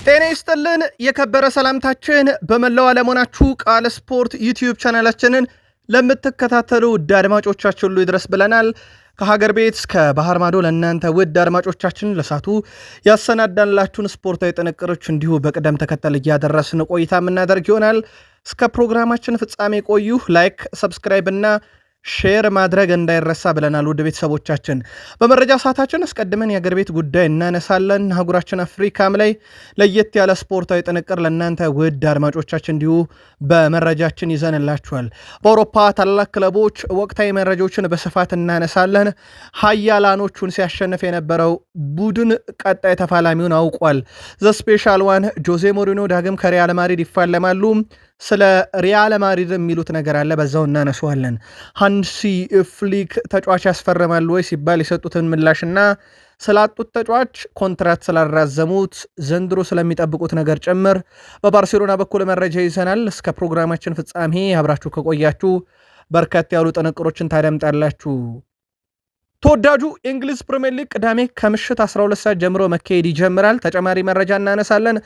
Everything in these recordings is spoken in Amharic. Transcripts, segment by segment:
ጤና ይስጥልን የከበረ ሰላምታችን በመላው ዓለም ሆናችሁ ቃል ስፖርት ዩቲዩብ ቻናላችንን ለምትከታተሉ ውድ አድማጮቻችን ሁሉ ይድረስ ብለናል። ከሀገር ቤት እስከ ባህር ማዶ ለእናንተ ውድ አድማጮቻችን ለሳቱ ያሰናዳንላችሁን ስፖርታዊ ጥንቅሮች እንዲሁ በቅደም ተከተል እያደረስን ቆይታ የምናደርግ ይሆናል። እስከ ፕሮግራማችን ፍጻሜ ቆዩ። ላይክ፣ ሰብስክራይብ እና ሼር ማድረግ እንዳይረሳ ብለናል። ውድ ቤተሰቦቻችን በመረጃ ሰዓታችን አስቀድመን የአገር ቤት ጉዳይ እናነሳለን። አህጉራችን አፍሪካም ላይ ለየት ያለ ስፖርታዊ ጥንቅር ለእናንተ ውድ አድማጮቻችን እንዲሁ በመረጃችን ይዘንላችኋል። በአውሮፓ ታላላቅ ክለቦች ወቅታዊ መረጃዎችን በስፋት እናነሳለን። ሀያላኖቹን ሲያሸንፍ የነበረው ቡድን ቀጣይ ተፋላሚውን አውቋል። ዘ ስፔሻል ዋን ጆዜ ሞሪኖ ዳግም ከሪያል ማድሪድ ይፋለማሉ። ስለ ሪያል ማድሪድ የሚሉት ነገር አለ፣ በዛው እናነሳዋለን። ሃንሲ ፍሊክ ተጫዋች ያስፈርማሉ ወይ ሲባል የሰጡትን ምላሽና ስላጡት ተጫዋች ኮንትራት ስላራዘሙት ዘንድሮ ስለሚጠብቁት ነገር ጭምር በባርሴሎና በኩል መረጃ ይዘናል። እስከ ፕሮግራማችን ፍጻሜ አብራችሁ ከቆያችሁ በርከት ያሉ ጥንቅሮችን ታደምጣላችሁ። ተወዳጁ የእንግሊዝ ፕሪሚየር ሊግ ቅዳሜ ከምሽት 12 ሰዓት ጀምሮ መካሄድ ይጀምራል። ተጨማሪ መረጃ እናነሳለን።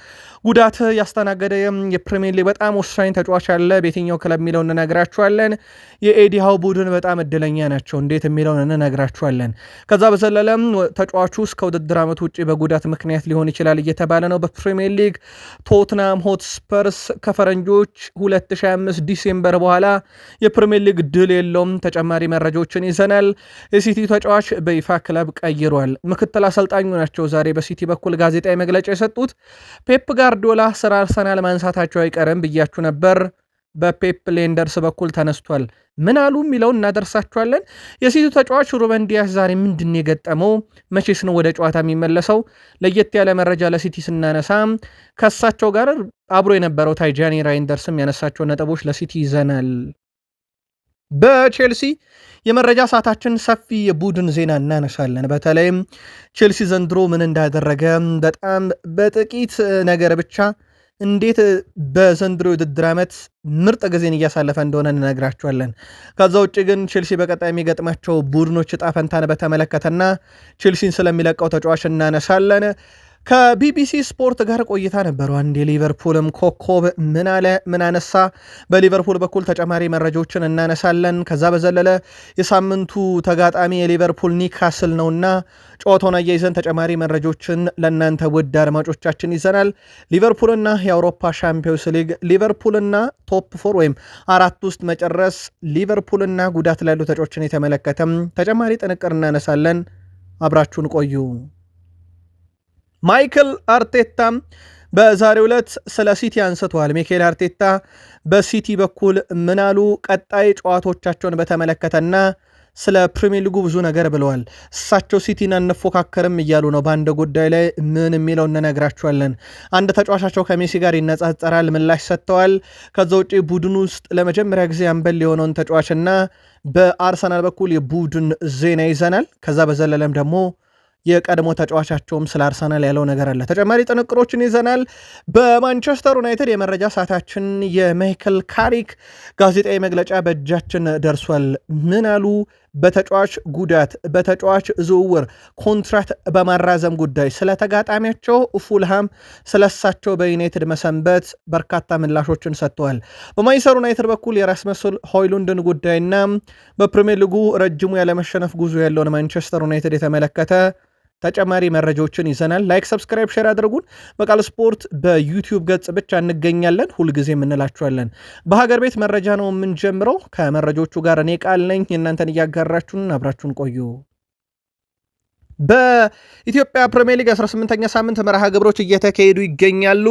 ጉዳት ያስተናገደ የፕሪሚየር ሊግ በጣም ወሳኝ ተጫዋች አለ፣ በየትኛው ክለብ የሚለው እንነግራችኋለን። የኤዲሃው ቡድን በጣም እድለኛ ናቸው፣ እንዴት የሚለውን እንነግራችኋለን። ከዛ በዘለለም ተጫዋቹ እስከ ውድድር ዓመት ውጭ በጉዳት ምክንያት ሊሆን ይችላል እየተባለ ነው። በፕሪሚየር ሊግ ቶትናም ሆትስፐርስ ከፈረንጆች 2025 ዲሴምበር በኋላ የፕሪሚየር ሊግ ድል የለውም። ተጨማሪ መረጃዎችን ይዘናል። የሲቲ ተጫዋች በይፋ ክለብ ቀይሯል። ምክትል አሰልጣኙ ናቸው ዛሬ በሲቲ በኩል ጋዜጣዊ መግለጫ የሰጡት። ፔፕ ጋርዲዮላ ስራ አርሰናል ማንሳታቸው አይቀርም ብያችሁ ነበር። በፔፕ ሌንደርስ በኩል ተነስቷል። ምን አሉ የሚለውን እናደርሳችኋለን። የሲቲ ተጫዋች ሩበን ዲያስ ዛሬ ምንድን የገጠመው? መቼስ ነው ወደ ጨዋታ የሚመለሰው? ለየት ያለ መረጃ ለሲቲ ስናነሳ ከእሳቸው ጋር አብሮ የነበረው ታይጃኒ ራይንደርስም ያነሳቸው ነጥቦች ለሲቲ ይዘናል። በቼልሲ የመረጃ ሰዓታችን ሰፊ የቡድን ዜና እናነሳለን። በተለይም ቼልሲ ዘንድሮ ምን እንዳደረገ በጣም በጥቂት ነገር ብቻ እንዴት በዘንድሮ የውድድር ዓመት ምርጥ ጊዜን እያሳለፈ እንደሆነ እንነግራችኋለን። ከዛ ውጭ ግን ቼልሲ በቀጣይ የሚገጥማቸው ቡድኖች ዕጣ ፈንታን በተመለከተና ቼልሲን ስለሚለቀው ተጫዋች እናነሳለን። ከቢቢሲ ስፖርት ጋር ቆይታ ነበረው። አንድ የሊቨርፑልም ኮከብ ምን አለ ምን አነሳ፣ በሊቨርፑል በኩል ተጨማሪ መረጃዎችን እናነሳለን። ከዛ በዘለለ የሳምንቱ ተጋጣሚ የሊቨርፑል ኒካስል ነውና ጨዋታውን አያይዘን ተጨማሪ መረጃዎችን ለእናንተ ውድ አድማጮቻችን ይዘናል። ሊቨርፑልና የአውሮፓ ሻምፒዮንስ ሊግ፣ ሊቨርፑልና ቶፕ ፎር ወይም አራት ውስጥ መጨረስ፣ ሊቨርፑልና ጉዳት ላይ ያሉ ተጫዋቾችን የተመለከተም ተጨማሪ ጥንቅር እናነሳለን። አብራችሁን ቆዩ። ማይክል አርቴታ በዛሬው ዕለት ስለ ሲቲ አንስተዋል። ሚኬል አርቴታ በሲቲ በኩል ምናሉ ቀጣይ ጨዋታዎቻቸውን በተመለከተና ስለ ፕሪሚየር ሊጉ ብዙ ነገር ብለዋል። እሳቸው ሲቲን አንፎካከርም እያሉ ነው። በአንድ ጉዳይ ላይ ምን የሚለው እንነግራችኋለን። አንድ ተጫዋቻቸው ከሜሲ ጋር ይነጻጸራል፣ ምላሽ ሰጥተዋል። ከዛ ውጭ ቡድን ውስጥ ለመጀመሪያ ጊዜ አምበል የሆነውን ተጫዋችና በአርሰናል በኩል የቡድን ዜና ይዘናል። ከዛ በዘለለም ደግሞ የቀድሞ ተጫዋቻቸውም ስለ አርሰናል ያለው ነገር አለ። ተጨማሪ ጥንቅሮችን ይዘናል። በማንቸስተር ዩናይትድ የመረጃ ሰዓታችን የማይክል ካሪክ ጋዜጣዊ መግለጫ በእጃችን ደርሷል። ምን አሉ? በተጫዋች ጉዳት፣ በተጫዋች ዝውውር፣ ኮንትራት በማራዘም ጉዳይ፣ ስለ ተጋጣሚያቸው ፉልሃም፣ ስለሳቸው በዩናይትድ መሰንበት በርካታ ምላሾችን ሰጥተዋል። በማንቸስተር ዩናይትድ በኩል የራስመስ ሆይሉንድን ጉዳይና በፕሪሚየር ሊጉ ረጅሙ ያለመሸነፍ ጉዞ ያለውን ማንቸስተር ዩናይትድ የተመለከተ ተጨማሪ መረጃዎችን ይዘናል። ላይክ፣ ሰብስክራይብ፣ ሼር አድርጉን። በቃል ስፖርት በዩቲዩብ ገጽ ብቻ እንገኛለን። ሁልጊዜ የምንላችኋለን። በሀገር ቤት መረጃ ነው የምንጀምረው። ከመረጃዎቹ ጋር እኔ ቃል ነኝ። እናንተን እያጋራችሁን አብራችሁን ቆዩ። በኢትዮጵያ ፕሪሚየር ሊግ 18ኛ ሳምንት መርሃ ግብሮች እየተካሄዱ ይገኛሉ።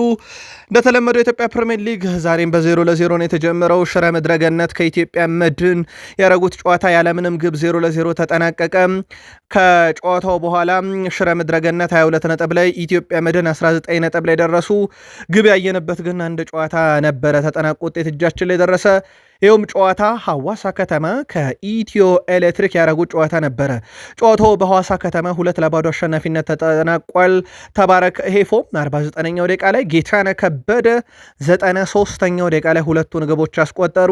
እንደተለመደው የኢትዮጵያ ፕሪሚየር ሊግ ዛሬም በ0-0 ነው የተጀመረው። ሽረ ምድረ ገነት ከኢትዮጵያ መድን ያደረጉት ጨዋታ ያለምንም ግብ 0-0 ተጠናቀቀ። ከጨዋታው በኋላ ሽረ ምድረ ገነት 22 ነጥብ ላይ፣ ኢትዮጵያ መድን 19 ነጥብ ላይ ደረሱ። ግብ ያየንበት ግን አንድ ጨዋታ ነበረ ተጠናቆ ውጤት እጃችን ላይ ደረሰ። ይኸውም ጨዋታ ሐዋሳ ከተማ ከኢትዮ ኤሌክትሪክ ያደረጉት ጨዋታ ነበረ። ጨዋታው በሐዋሳ ከተማ 2-0 አሸናፊነት ተጠናቋል። ተባረክ ሄፎ 49ኛው ደቂቃ ላይ፣ ጌታነህ ከበደ 93ኛው ደቂቃ ላይ ሁለቱን ግቦች አስቆጠሩ።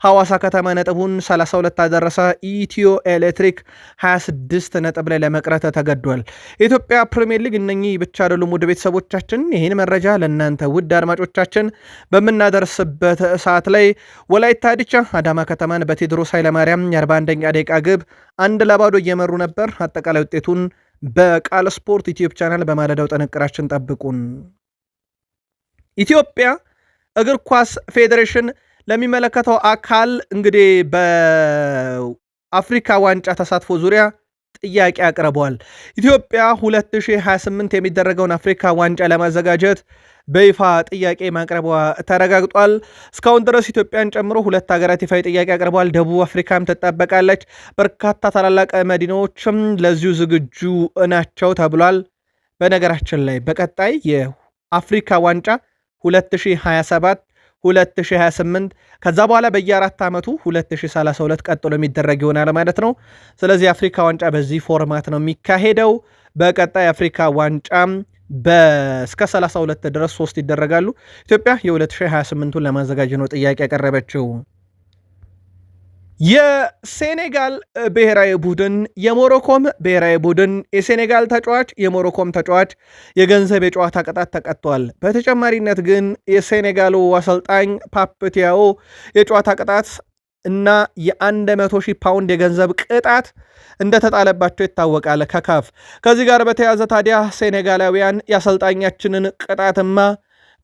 ሐዋሳ ከተማ ነጥቡን 32 አደረሰ። ኢትዮ ኤሌክትሪክ 26 ነጥብ ላይ ለመቅረት ተገዷል። የኢትዮጵያ ፕሪሚየር ሊግ እነኚህ ብቻ አይደሉም። ውድ ቤተሰቦቻችን ይህን መረጃ ለእናንተ ውድ አድማጮቻችን በምናደርስበት ሰዓት ላይ ወላይታ ዲቻ አዳማ ከተማን በቴዎድሮስ ኃይለማርያም የ41ኛ ደቂቃ ግብ 1-0 እየመሩ ነበር። አጠቃላይ ውጤቱን በቃል ስፖርት ዩቲዩብ ቻናል በማለዳው ጥንቅራችን ጠብቁን። ኢትዮጵያ እግር ኳስ ፌዴሬሽን ለሚመለከተው አካል እንግዲህ በአፍሪካ ዋንጫ ተሳትፎ ዙሪያ ጥያቄ አቅርበዋል። ኢትዮጵያ 2028 የሚደረገውን አፍሪካ ዋንጫ ለማዘጋጀት በይፋ ጥያቄ ማቅረቧ ተረጋግጧል። እስካሁን ድረስ ኢትዮጵያን ጨምሮ 2 ሀገራት ይፋ ጥያቄ አቅርበዋል። ደቡብ አፍሪካም ትጠበቃለች። በርካታ ታላላቅ መዲናዎችም ለዚሁ ዝግጁ ናቸው ተብሏል። በነገራችን ላይ በቀጣይ የአፍሪካ ዋንጫ 2027 2028 ከዛ በኋላ በየ4 ዓመቱ 2032 ቀጥሎ የሚደረግ ይሆናል ማለት ነው። ስለዚህ የአፍሪካ ዋንጫ በዚህ ፎርማት ነው የሚካሄደው። በቀጣይ የአፍሪካ ዋንጫ እስከ 32 ድረስ 3 ይደረጋሉ። ኢትዮጵያ የ2028ቱን ለማዘጋጀት ነው ጥያቄ ያቀረበችው። የሴኔጋል ብሔራዊ ቡድን የሞሮኮም ብሔራዊ ቡድን የሴኔጋል ተጫዋች የሞሮኮም ተጫዋች የገንዘብ የጨዋታ ቅጣት ተቀጥቷል። በተጨማሪነት ግን የሴኔጋሉ አሰልጣኝ ፓፕቲያኦ የጨዋታ ቅጣት እና የ100,000 ፓውንድ የገንዘብ ቅጣት እንደተጣለባቸው ይታወቃል ከካፍ። ከዚህ ጋር በተያያዘ ታዲያ ሴኔጋላውያን የአሰልጣኛችንን ቅጣትማ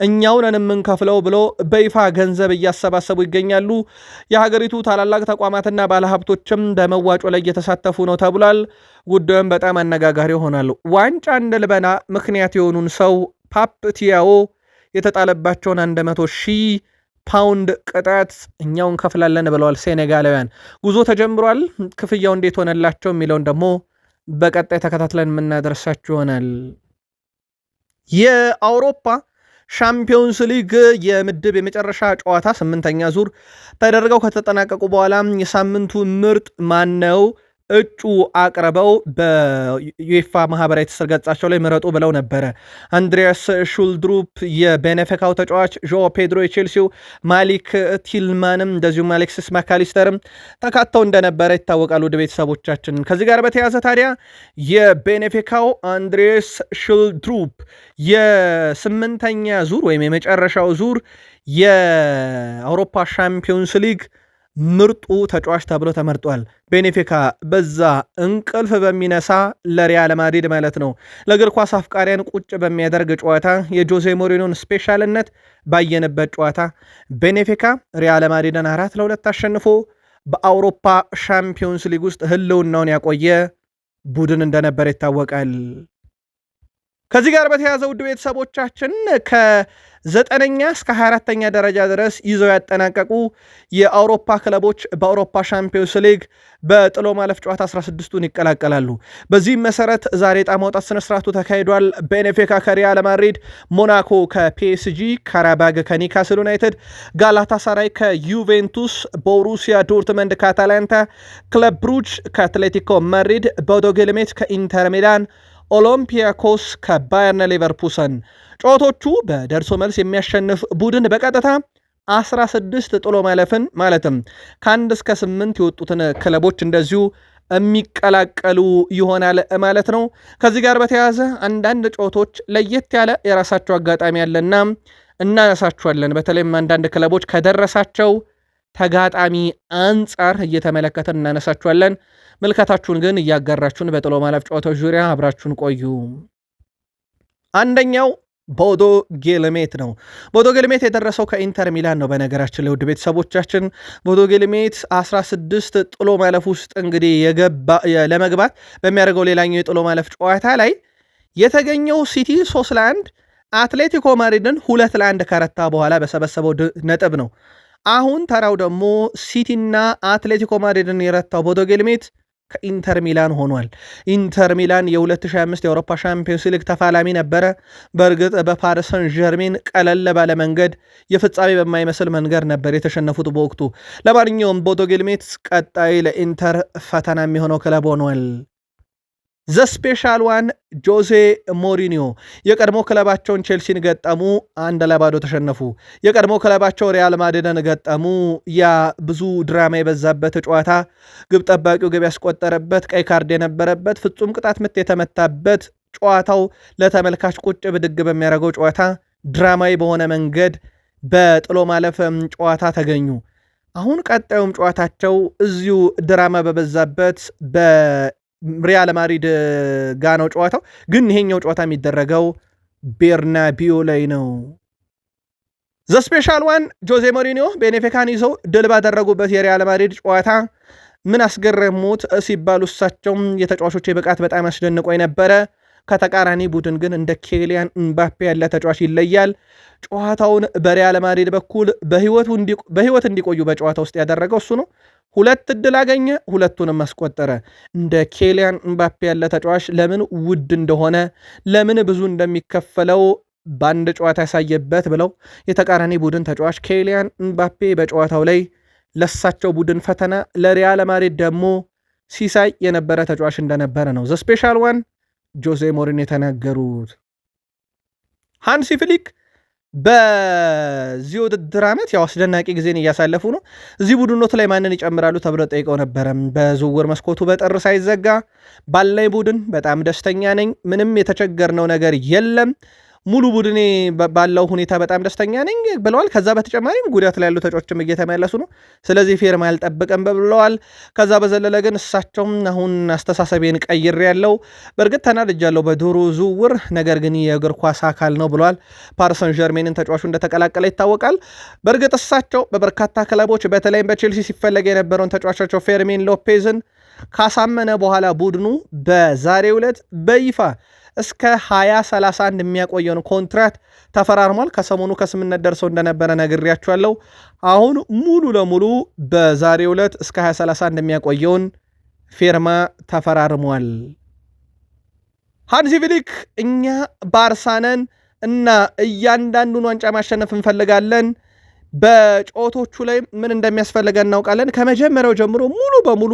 እኛውንን የምንከፍለው ብሎ በይፋ ገንዘብ እያሰባሰቡ ይገኛሉ። የሀገሪቱ ታላላቅ ተቋማትና ባለሀብቶችም በመዋጮ ላይ እየተሳተፉ ነው ተብሏል። ጉዳዩም በጣም አነጋጋሪ ይሆናል። ዋንጫ እንድልበና ምክንያት የሆኑን ሰው ፓፕቲያኦ የተጣለባቸውን 100,000 ፓውንድ ቅጣት እኛውን ከፍላለን ብለዋል ሴኔጋላውያን። ጉዞ ተጀምሯል። ክፍያው እንዴት ሆነላቸው የሚለውን ደግሞ በቀጣይ ተከታትለን የምናደርሳችሁ ይሆናል። የአውሮፓ ሻምፒዮንስ ሊግ የምድብ የመጨረሻ ጨዋታ 8ኛ ዙር ተደርገው ከተጠናቀቁ በኋላ የሳምንቱ ምርጥ ማነው እጩ አቅርበው በዩኤፋ ማህበራዊ ትስስር ገጻቸው ላይ ምረጡ ብለው ነበረ። አንድሪያስ ሹልድሩፕ የቤኔፊካው ተጫዋች፣ ዦ ፔድሮ የቼልሲው፣ ማሊክ ቲልማንም እንደዚሁም አሌክሲስ ማካሊስተርም ተካተው እንደነበረ ይታወቃል። ወደ ቤተሰቦቻችን ከዚህ ጋር በተያዘ ታዲያ የቤኔፊካው አንድሪያስ ሹልድሩፕ የ8ኛ ዙር ወይም የመጨረሻው ዙር የአውሮፓ ሻምፒዮንስ ሊግ ምርጡ ተጫዋች ተብሎ ተመርጧል። ቤኔፊካ በዛ እንቅልፍ በሚነሳ ለሪያል ማድሪድ ማለት ነው ለእግር ኳስ አፍቃሪያን ቁጭ በሚያደርግ ጨዋታ የጆዜ ሞሪኖን ስፔሻልነት ባየንበት ጨዋታ ቤኔፊካ ሪያል ማድሪድን 4-2 አሸንፎ በአውሮፓ ሻምፒዮንስ ሊግ ውስጥ ህልውናውን ያቆየ ቡድን እንደነበር ይታወቃል። ከዚህ ጋር በተያያዘ ውድ ቤተሰቦቻችን ከ9ኛ እስከ 24ኛ ደረጃ ድረስ ይዘው ያጠናቀቁ የአውሮፓ ክለቦች በአውሮፓ ሻምፒዮንስ ሊግ በጥሎ ማለፍ ጨዋታ 16ቱን ይቀላቀላሉ። በዚህም መሰረት ዛሬ ዕጣ ማውጣት ስነስርዓቱ ተካሂዷል። ቤኔፊካ ከሪያል ማድሪድ፣ ሞናኮ ከፒኤስጂ፣ ካራባግ ከኒካስል ዩናይትድ፣ ጋላታሳራይ ከዩቬንቱስ፣ ቦሩሲያ ዶርትመንድ ከአታላንታ፣ ክለብ ብሩጅ ከአትሌቲኮ ማድሪድ፣ ቦዶ ግሊምት ከኢንተር ሚላን፣ ኦሎምፒያኮስ ከባየርን ሌቨርኩሰን። ጨዋታዎቹ በደርሶ መልስ የሚያሸንፍ ቡድን በቀጥታ 16 ጥሎ ማለፍን ማለትም ከ1 እስከ 8 የወጡትን ክለቦች እንደዚሁ የሚቀላቀሉ ይሆናል ማለት ነው። ከዚህ ጋር በተያያዘ አንዳንድ ጨዋታዎች ለየት ያለ የራሳቸው አጋጣሚ ያለና እናነሳቸዋለን። በተለይም አንዳንድ ክለቦች ከደረሳቸው ተጋጣሚ አንጻር እየተመለከተን እናነሳቸዋለን። ምልከታችሁን ግን እያጋራችሁን በጥሎ ማለፍ ጨዋታዎች ዙሪያ አብራችሁን ቆዩ። አንደኛው ቦዶ ግሊምት ነው። ቦዶ ግሊምት የደረሰው ከኢንተር ሚላን ነው። በነገራችን ላይ ውድ ቤተሰቦቻችን ቦዶ ግሊምት 16 ጥሎ ማለፍ ውስጥ እንግዲህ ለመግባት በሚያደርገው ሌላኛው የጥሎ ማለፍ ጨዋታ ላይ የተገኘው ሲቲ 3-1 አትሌቲኮ ማድሪድን 2-1 ከረታ በኋላ በሰበሰበው ነጥብ ነው። አሁን ተራው ደግሞ ሲቲና አትሌቲኮ ማድሪድን የረታው ቦዶ ግሊምት ከኢንተር ሚላን ሆኗል። ኢንተር ሚላን የ2025 የአውሮፓ ሻምፒዮንስ ሊግ ተፋላሚ ነበረ። በእርግጥ በፓሪስ ሰን ዠርሜን ቀለል ባለ መንገድ የፍጻሜ በማይመስል መንገድ ነበር የተሸነፉት በወቅቱ። ለማንኛውም ቦዶ ግሊምት ቀጣይ ለኢንተር ፈተና የሚሆነው ክለብ ሆኗል። ዘ ስፔሻል ዋን ጆዜ ሞሪኒዮ የቀድሞ ክለባቸውን ቼልሲን ገጠሙ፣ 1-0 ተሸነፉ። የቀድሞ ክለባቸው ሪያል ማድሪድን ገጠሙ። ያ ብዙ ድራማ የበዛበት ጨዋታ፣ ግብ ጠባቂው ግብ ያስቆጠረበት፣ ቀይ ካርድ የነበረበት፣ ፍጹም ቅጣት ምት የተመታበት፣ ጨዋታው ለተመልካች ቁጭ ብድግ በሚያደርገው ጨዋታ ድራማዊ በሆነ መንገድ በጥሎ ማለፍ ጨዋታ ተገኙ። አሁን ቀጣዩም ጨዋታቸው እዚሁ ድራማ በበዛበት ሪያል ማድሪድ ጋ ነው ጨዋታው። ግን ይሄኛው ጨዋታ የሚደረገው ቤርናቢዮ ላይ ነው። ዘ ስፔሻል ዋን ጆዜ ሞሪኒዮ ቤኔፊካን ይዘው ድል ባደረጉበት የሪያል ማድሪድ ጨዋታ ምን አስገረሙት ሲባሉ እሳቸውም የተጫዋቾች ብቃት በጣም አስደንቆኝ ነበረ። ከተቃራኒ ቡድን ግን እንደ ኬሊያን ምባፔ ያለ ተጫዋች ይለያል። ጨዋታውን በሪያል ማድሪድ በኩል በህይወት እንዲቆዩ በጨዋታ ውስጥ ያደረገው እሱ ነው። 2 ዕድል አገኘ፣ ሁለቱንም አስቆጠረ። እንደ ኬሊያን ምባፔ ያለ ተጫዋች ለምን ውድ እንደሆነ ለምን ብዙ እንደሚከፈለው በአንድ ጨዋታ ያሳየበት ብለው የተቃራኒ ቡድን ተጫዋች ኬሊያን ምባፔ በጨዋታው ላይ ለሳቸው ቡድን ፈተና፣ ለሪያል ማድሪድ ደግሞ ሲሳይ የነበረ ተጫዋች እንደነበረ ነው ዘ ስፔሻል ዋን ጆዜ ሞሪኒዮ የተናገሩት። ሃንሲ ፍሊክ በዚህ ውድድር ዓመት ያው አስደናቂ ጊዜን እያሳለፉ ነው። እዚህ ቡድኖት ላይ ማንን ይጨምራሉ ተብሎ ጠይቀው ነበረ። በዝውውር መስኮቱ በጥር ሳይዘጋ ባላይ ቡድን በጣም ደስተኛ ነኝ፣ ምንም የተቸገርነው ነገር የለም፣ ሙሉ ቡድኔ ባለው ሁኔታ በጣም ደስተኛ ነኝ ብለዋል። ከዛ በተጨማሪም ጉዳት ላይ ያሉ ተጫዋቾችም እየተመለሱ ነው፣ ስለዚህ ፊርማ አልጠብቅም ብለዋል። ከዛ በዘለለ ግን እሳቸውም አሁን አስተሳሰቤን ቀይር ያለው በእርግጥ ተናድጃለሁ በዶሮ ዝውውር፣ ነገር ግን የእግር ኳስ አካል ነው ብለዋል። ፓሪስ ሰን ዠርሜንን ተጫዋቹ እንደተቀላቀለ ይታወቃል። በእርግጥ እሳቸው በበርካታ ክለቦች በተለይም በቼልሲ ሲፈለግ የነበረውን ተጫዋቻቸው ፌርሚን ሎፔዝን ካሳመነ በኋላ ቡድኑ በዛሬው ዕለት በይፋ እስከ 2031 የሚያቆየውን ኮንትራት ተፈራርሟል። ከሰሞኑ ከስምነት ደርሰው እንደነበረ ነግሬያችኋለሁ። አሁን ሙሉ ለሙሉ በዛሬው ዕለት እስከ 2031 የሚያቆየውን ፊርማ ተፈራርሟል። ሃንሲ ፍሊክ እኛ ባርሳነን እና እያንዳንዱን ዋንጫ ማሸነፍ እንፈልጋለን፣ በጨዋታዎቹ ላይ ምን እንደሚያስፈልገን እናውቃለን፣ ከመጀመሪያው ጀምሮ ሙሉ በሙሉ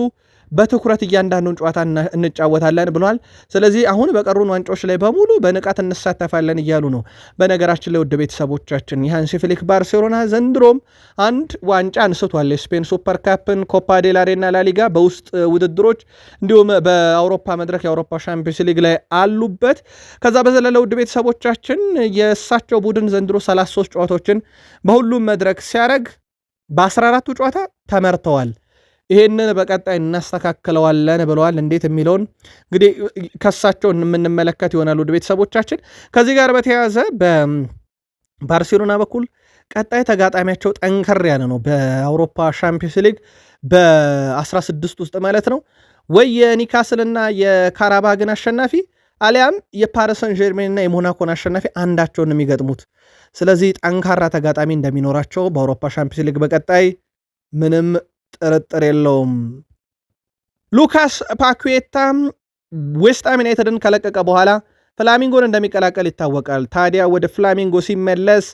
በትኩረት እያንዳንዱን ጨዋታ እንጫወታለን ብሏል። ስለዚህ አሁን በቀሩን ዋንጫዎች ላይ በሙሉ በንቃት እንሳተፋለን እያሉ ነው። በነገራችን ላይ ውድ ቤተሰቦቻችን የሃንሲ ፍሊክ ባርሴሎና ዘንድሮም አንድ ዋንጫ አንስቷል። የስፔን ሱፐር ካፕን፣ ኮፓ ዴላሬና ላሊጋ በውስጥ ውድድሮች እንዲሁም በአውሮፓ መድረክ የአውሮፓ ሻምፒዮንስ ሊግ ላይ አሉበት። ከዛ በዘለለ ውድ ቤተሰቦቻችን የእሳቸው ቡድን ዘንድሮ 33 ጨዋታዎችን በሁሉም መድረክ ሲያደርግ በ14ቱ ጨዋታ ተመርተዋል። ይሄንን በቀጣይ እናስተካክለዋለን ብለዋል። እንዴት የሚለውን እንግዲህ ከሳቸው የምንመለከት ይሆናል። ውድ ቤተሰቦቻችን ከዚህ ጋር በተያያዘ በባርሴሎና በኩል ቀጣይ ተጋጣሚያቸው ጠንከር ያለ ነው። በአውሮፓ ሻምፒዮንስ ሊግ በ16 ውስጥ ማለት ነው ወይ የኒካስልና የካራባግን አሸናፊ አሊያም የፓሪስ ሰን ዠርሜንና የሞናኮን አሸናፊ አንዳቸውን የሚገጥሙት። ስለዚህ ጠንካራ ተጋጣሚ እንደሚኖራቸው በአውሮፓ ሻምፒዮንስ ሊግ በቀጣይ ምንም ጥርጥር የለውም። ሉካስ ፓኩዌታ ዌስትሃም ዩናይትድን ከለቀቀ በኋላ ፍላሚንጎን እንደሚቀላቀል ይታወቃል። ታዲያ ወደ ፍላሚንጎ ሲመለስ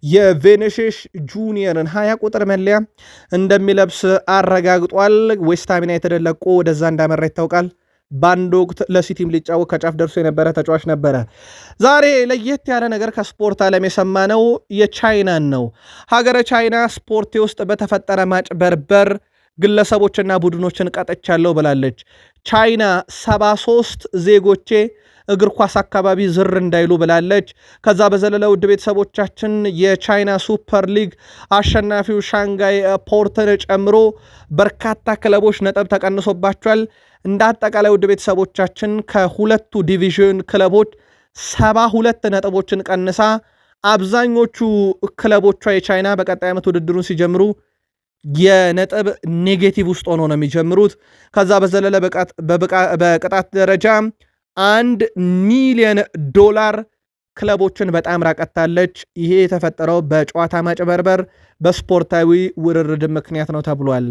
የቬኒሲየስ ጁኒየርን 20 ቁጥር መለያ እንደሚለብስ አረጋግጧል። ዌስትሃም ዩናይትድን ለቆ ወደዛ እንዳመራ ይታወቃል። በአንድ ወቅት ለሲቲም ሊጫወት ከጫፍ ደርሶ የነበረ ተጫዋች ነበረ። ዛሬ ለየት ያለ ነገር ከስፖርት ዓለም የሰማነው የቻይናን ነው። ሀገረ ቻይና ስፖርቴ ውስጥ በተፈጠረ ማጭበርበር ግለሰቦችና ቡድኖችን ቀጥቻለሁ ብላለች። ቻይና 73 ዜጎቼ እግር ኳስ አካባቢ ዝር እንዳይሉ ብላለች። ከዛ በዘለለ ውድ ቤተሰቦቻችን የቻይና ሱፐር ሊግ አሸናፊው ሻንጋይ ፖርትን ጨምሮ በርካታ ክለቦች ነጥብ ተቀንሶባቸዋል። እንደ አጠቃላይ ውድ ቤተሰቦቻችን ከሁለቱ ዲቪዥን ክለቦች 72 ነጥቦችን ቀንሳ አብዛኞቹ ክለቦቿ የቻይና በቀጣይ ዓመት ውድድሩን ሲጀምሩ የነጥብ ኔጌቲቭ ውስጥ ሆኖ ነው የሚጀምሩት። ከዛ በዘለለ በቅጣት ደረጃ $1 ሚሊዮን ክለቦችን በጣም ራቀታለች። ይሄ የተፈጠረው በጨዋታ ማጭበርበር በስፖርታዊ ውርርድ ምክንያት ነው ተብሏል።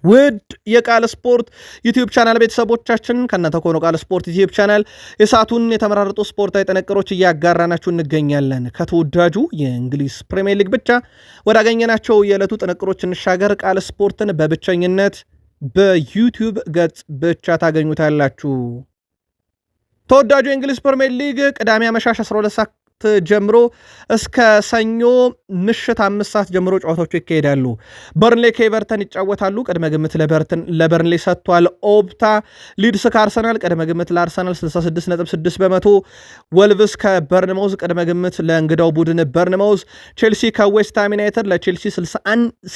ውድ የቃል ስፖርት ዩቲዩብ ቻናል ቤተሰቦቻችን ከእናንተ ከሆነው ቃል ስፖርት ዩቲዩብ ቻናል የሰዓቱን የተመራረጡ ስፖርታዊ ጥንቅሮች እያጋራናችሁ እንገኛለን። ከተወዳጁ የእንግሊዝ ፕሪሚየር ሊግ ብቻ ወዳገኘናቸው የዕለቱ ጥንቅሮች እንሻገር። ቃል ስፖርትን በብቸኝነት በዩቲዩብ ገጽ ብቻ ታገኙታላችሁ። ተወዳጁ የእንግሊዝ ፕሪሚየር ሊግ ቅዳሜ አመሻሽ 12 ሰዓት ጀምሮ እስከ ሰኞ ምሽት 5 ሰዓት ጀምሮ ጨዋታዎቹ ይካሄዳሉ። በርንሌ ከኤቨርተን ይጫወታሉ። ቅድመ ግምት ለበርንሌ ሰጥቷል ኦፕታ። ሊድስ ከአርሰናል ቅድመ ግምት ለአርሰናል 66.6 በመቶ። ወልቭስ ከበርንማውዝ ቅድመ ግምት ለእንግዳው ቡድን በርንማውዝ። ቼልሲ ከዌስትሃም ዩናይትድ ለቼልሲ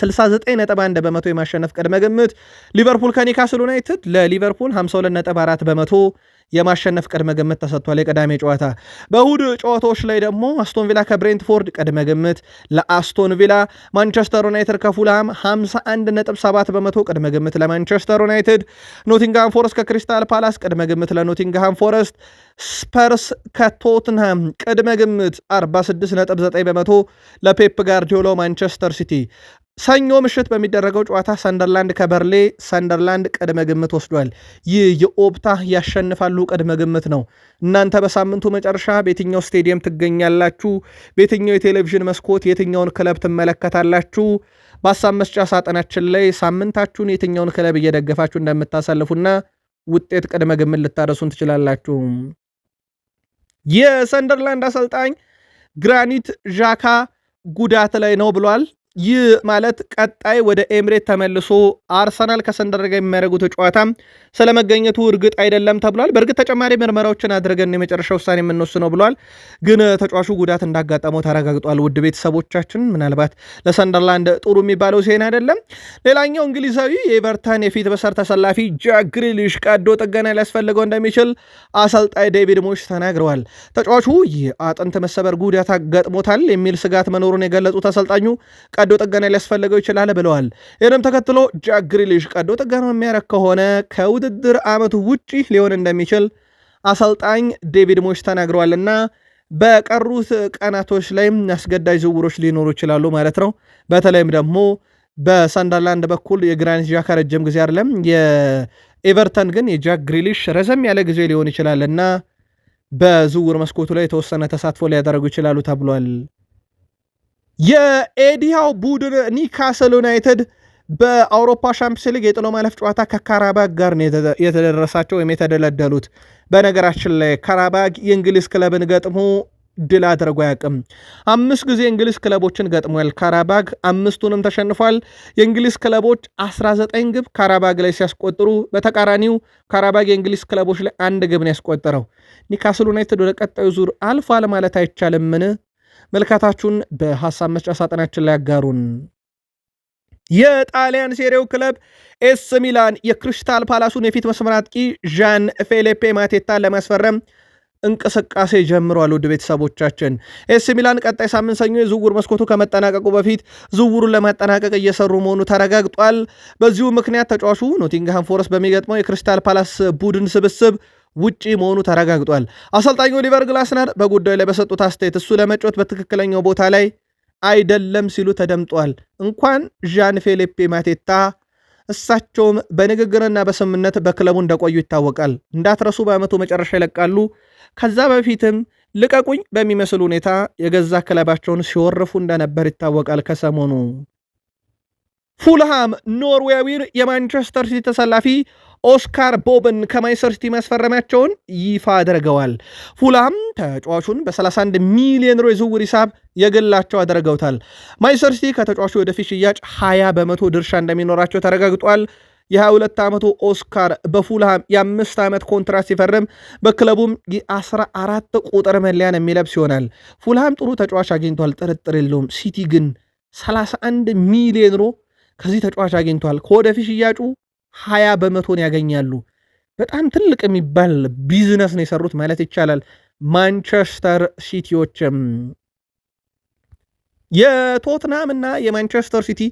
69.1 በመቶ የማሸነፍ ቅድመ ግምት። ሊቨርፑል ከኒካስል ዩናይትድ ለሊቨርፑል 52.4 በመቶ የማሸነፍ ቅድመ ግምት ተሰጥቷል። የቅዳሜ ጨዋታ በእሁድ ጨዋታዎች ላይ ደግሞ አስቶን ቪላ ከብሬንትፎርድ ቅድመ ግምት ለአስቶን ቪላ። ማንቸስተር ዩናይትድ ከፉልሃም 51.7 በመቶ ቅድመ ግምት ለማንቸስተር ዩናይትድ። ኖቲንግሃም ፎረስት ከክሪስታል ፓላስ ቅድመ ግምት ለኖቲንግሃም ፎረስት። ስፐርስ ከቶትንሃም ቅድመ ግምት 46.9 በመቶ ለፔፕ ጋርዲዮላ ማንቸስተር ሲቲ። ሰኞ ምሽት በሚደረገው ጨዋታ ሰንደርላንድ ከበርሌ ሰንደርላንድ ቅድመ ግምት ወስዷል። ይህ የኦፕታ ያሸንፋሉ ቅድመ ግምት ነው። እናንተ በሳምንቱ መጨረሻ በየትኛው ስቴዲየም ትገኛላችሁ? በየትኛው የቴሌቪዥን መስኮት የትኛውን ክለብ ትመለከታላችሁ? በሀሳብ መስጫ ሳጥናችን ላይ ሳምንታችሁን የትኛውን ክለብ እየደገፋችሁ እንደምታሳልፉና ውጤት ቅድመ ግምት ልታደርሱን ትችላላችሁ። የሰንደርላንድ አሰልጣኝ ግራኒት ዣካ ጉዳት ላይ ነው ብሏል። ይህ ማለት ቀጣይ ወደ ኤምሬት ተመልሶ አርሰናል ከሰንደር ጋር የሚያደርጉት ጨዋታ ስለመገኘቱ እርግጥ አይደለም ተብሏል። በእርግጥ ተጨማሪ ምርመራዎችን አድርገን የመጨረሻ ውሳኔ የምንወስነው ብሏል። ግን ተጫዋቹ ጉዳት እንዳጋጠመው ተረጋግጧል። ውድ ቤተሰቦቻችን ምናልባት ለሰንደርላንድ ጥሩ የሚባለው ዜና አይደለም። ሌላኛው እንግሊዛዊ የኤቨርተን የፊት በሰር ተሰላፊ ጃክ ግሪሊሽ ቀዶ ጥገና ሊያስፈልገው እንደሚችል አሰልጣኝ ዴቪድ ሞይስ ተናግረዋል። ተጫዋቹ የአጥንት መሰበር ጉዳት ገጥሞታል የሚል ስጋት መኖሩን የገለጹት አሰልጣኙ ቀዶ ጥገና ሊያስፈልገው ይችላል ብለዋል። ይህንም ተከትሎ ጃክ ግሪሊሽ ቀዶ ጥገና የሚያረግ ከሆነ ከውድድር ዓመቱ ውጪ ሊሆን እንደሚችል አሰልጣኝ ዴቪድ ሞይስ ተናግረዋልና በቀሩት ቀናቶች ላይም አስገዳጅ ዝውውሮች ሊኖሩ ይችላሉ ማለት ነው። በተለይም ደግሞ በሰንደርላንድ በኩል የግራኒት ዣካ ረጅም ጊዜ አይደለም፣ የኤቨርተን ግን የጃክ ግሪሊሽ ረዘም ያለ ጊዜ ሊሆን ይችላልና በዝውውር መስኮቱ ላይ የተወሰነ ተሳትፎ ሊያደርጉ ይችላሉ ተብሏል። የኤዲሃው ቡድን ኒካስል ዩናይትድ በአውሮፓ ሻምፒዮንስ ሊግ የጥሎ ማለፍ ጨዋታ ከካራባግ ጋር ነው የተደረሳቸው ወይም የተደለደሉት። በነገራችን ላይ ካራባግ የእንግሊዝ ክለብን ገጥሞ ድል አድርጎ አያውቅም። 5 ጊዜ የእንግሊዝ ክለቦችን ገጥሟል። ካራባግ 5ቱንም ተሸንፏል። የእንግሊዝ ክለቦች 19 ግብ ካራባግ ላይ ሲያስቆጥሩ፣ በተቃራኒው ካራባግ የእንግሊዝ ክለቦች ላይ 1 ግብ ነው ያስቆጠረው። ኒካስል ዩናይትድ ወደ ቀጣዩ ዙር አልፏል ማለት አይቻልምን? መልካታችሁን በሐሳብ መስጫ ሳጥናችን ላይ ያጋሩን። የጣሊያን ሴሪው ክለብ ኤስ ሚላን የክሪስታል ፓላሱን የፊት መስመር አጥቂ ዣን ፌሊፔ ማቴታን ለማስፈረም እንቅስቃሴ ጀምሯል። ውድ ቤተሰቦቻችን ኤስ ሚላን ቀጣይ ሳምንት ሰኞ የዝውውር መስኮቱ ከመጠናቀቁ በፊት ዝውውሩን ለማጠናቀቅ እየሰሩ መሆኑ ተረጋግጧል። በዚሁ ምክንያት ተጫዋቹ ኖቲንግሃም ፎረስት በሚገጥመው የክሪስታል ፓላስ ቡድን ስብስብ ውጪ መሆኑ ተረጋግጧል። አሰልጣኙ ኦሊቨር ግላስነር በጉዳዩ ላይ በሰጡት አስተያየት እሱ ለመጫወት በትክክለኛው ቦታ ላይ አይደለም ሲሉ ተደምጧል። እንኳን ዣን ፌሊፔ ማቴታ እሳቸውም በንግግርና በስምምነት በክለቡ እንደቆዩ ይታወቃል። እንዳትረሱ በዓመቱ መጨረሻ ይለቃሉ። ከዛ በፊትም ልቀቁኝ በሚመስል ሁኔታ የገዛ ክለባቸውን ሲወርፉ እንደነበር ይታወቃል። ከሰሞኑ ፉልሃም ኖርዌያዊን የማንቸስተር ሲቲ ተሰላፊ ኦስካር ቦብን ከማንቸስተር ሲቲ ማስፈረማቸውን ይፋ አድርገዋል። ፉልሃም ተጫዋቹን በ31 ሚሊዮን ዩሮ የዝውውር ሂሳብ የግላቸው አድርገውታል። ማንቸስተር ሲቲ ከተጫዋቹ ወደፊት ሽያጭ 20 በመቶ ድርሻ እንደሚኖራቸው ተረጋግጧል። የ22 ዓመቱ ኦስካር በፉልሃም የ5 ዓመት ኮንትራት ሲፈርም በክለቡም የ14 ቁጥር መለያን የሚለብስ ይሆናል። ፉልሃም ጥሩ ተጫዋች አግኝቷል፣ ጥርጥር የለውም። ሲቲ ግን 31 ሚሊዮን ዩሮ ከዚህ ተጫዋች አግኝቷል። ከወደፊት ሽያጩ 20 በመቶን ያገኛሉ። በጣም ትልቅ የሚባል ቢዝነስ ነው የሰሩት ማለት ይቻላል ማንቸስተር ሲቲዎችም። የቶትናም እና የማንቸስተር ሲቲ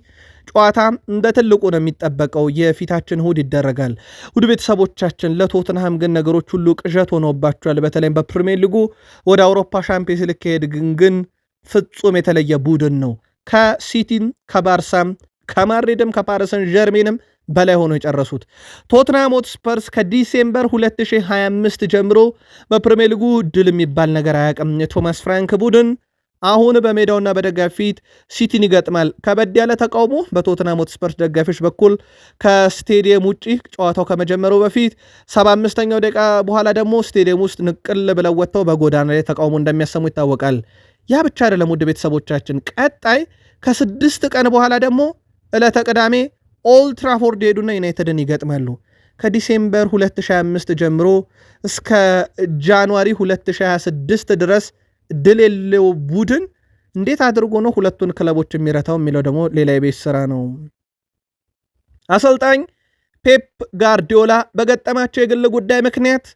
ጨዋታ እንደ ትልቁ ነው የሚጠበቀው። የፊታችን እሁድ ይደረጋል። ውድ ቤተሰቦቻችን ለቶትናም ግን ነገሮች ሁሉ ቅዠት ሆኖባቸዋል። በተለይም በፕሪሚየር ሊጉ ወደ አውሮፓ ሻምፒዮንስ ሊግ ከሄድ ግን ፍጹም የተለየ ቡድን ነው። ከሲቲም ከባርሳም ከማድሪድም ከፓሪሰን ጀርሜንም በላይ ሆኖ የጨረሱት። ቶትናም ሆትስፐርስ ከዲሴምበር 2025 ጀምሮ በፕሪሚየር ሊጉ ድል የሚባል ነገር አያውቅም። የቶማስ ፍራንክ ቡድን አሁን በሜዳውና በደጋፊ ፊት ሲቲን ይገጥማል። ከበድ ያለ ተቃውሞ በቶትናም ሆትስፐርስ ደጋፊዎች በኩል ከስቴዲየም ውጪ ጨዋታው ከመጀመሩ በፊት 75ኛው ደቂቃ በኋላ ደግሞ ስቴዲየም ውስጥ ንቅል ብለው ወጥተው በጎዳና ላይ ተቃውሞ እንደሚያሰሙ ይታወቃል። ያ ብቻ አይደለም ውድ ቤተሰቦቻችን፣ ቀጣይ ከ6 ቀን በኋላ ደግሞ ዕለተ ቅዳሜ ኦልድ ትራፎርድ ሄዱና ዩናይትድን ይገጥማሉ። ከዲሴምበር 2025 ጀምሮ እስከ ጃንዋሪ 2026 ድረስ ድል የሌለው ቡድን እንዴት አድርጎ ነው ሁለቱን ክለቦች የሚረታው የሚለው ደግሞ ሌላ የቤት ስራ ነው። አሰልጣኝ ፔፕ ጋርዲዮላ በገጠማቸው የግል ጉዳይ ምክንያት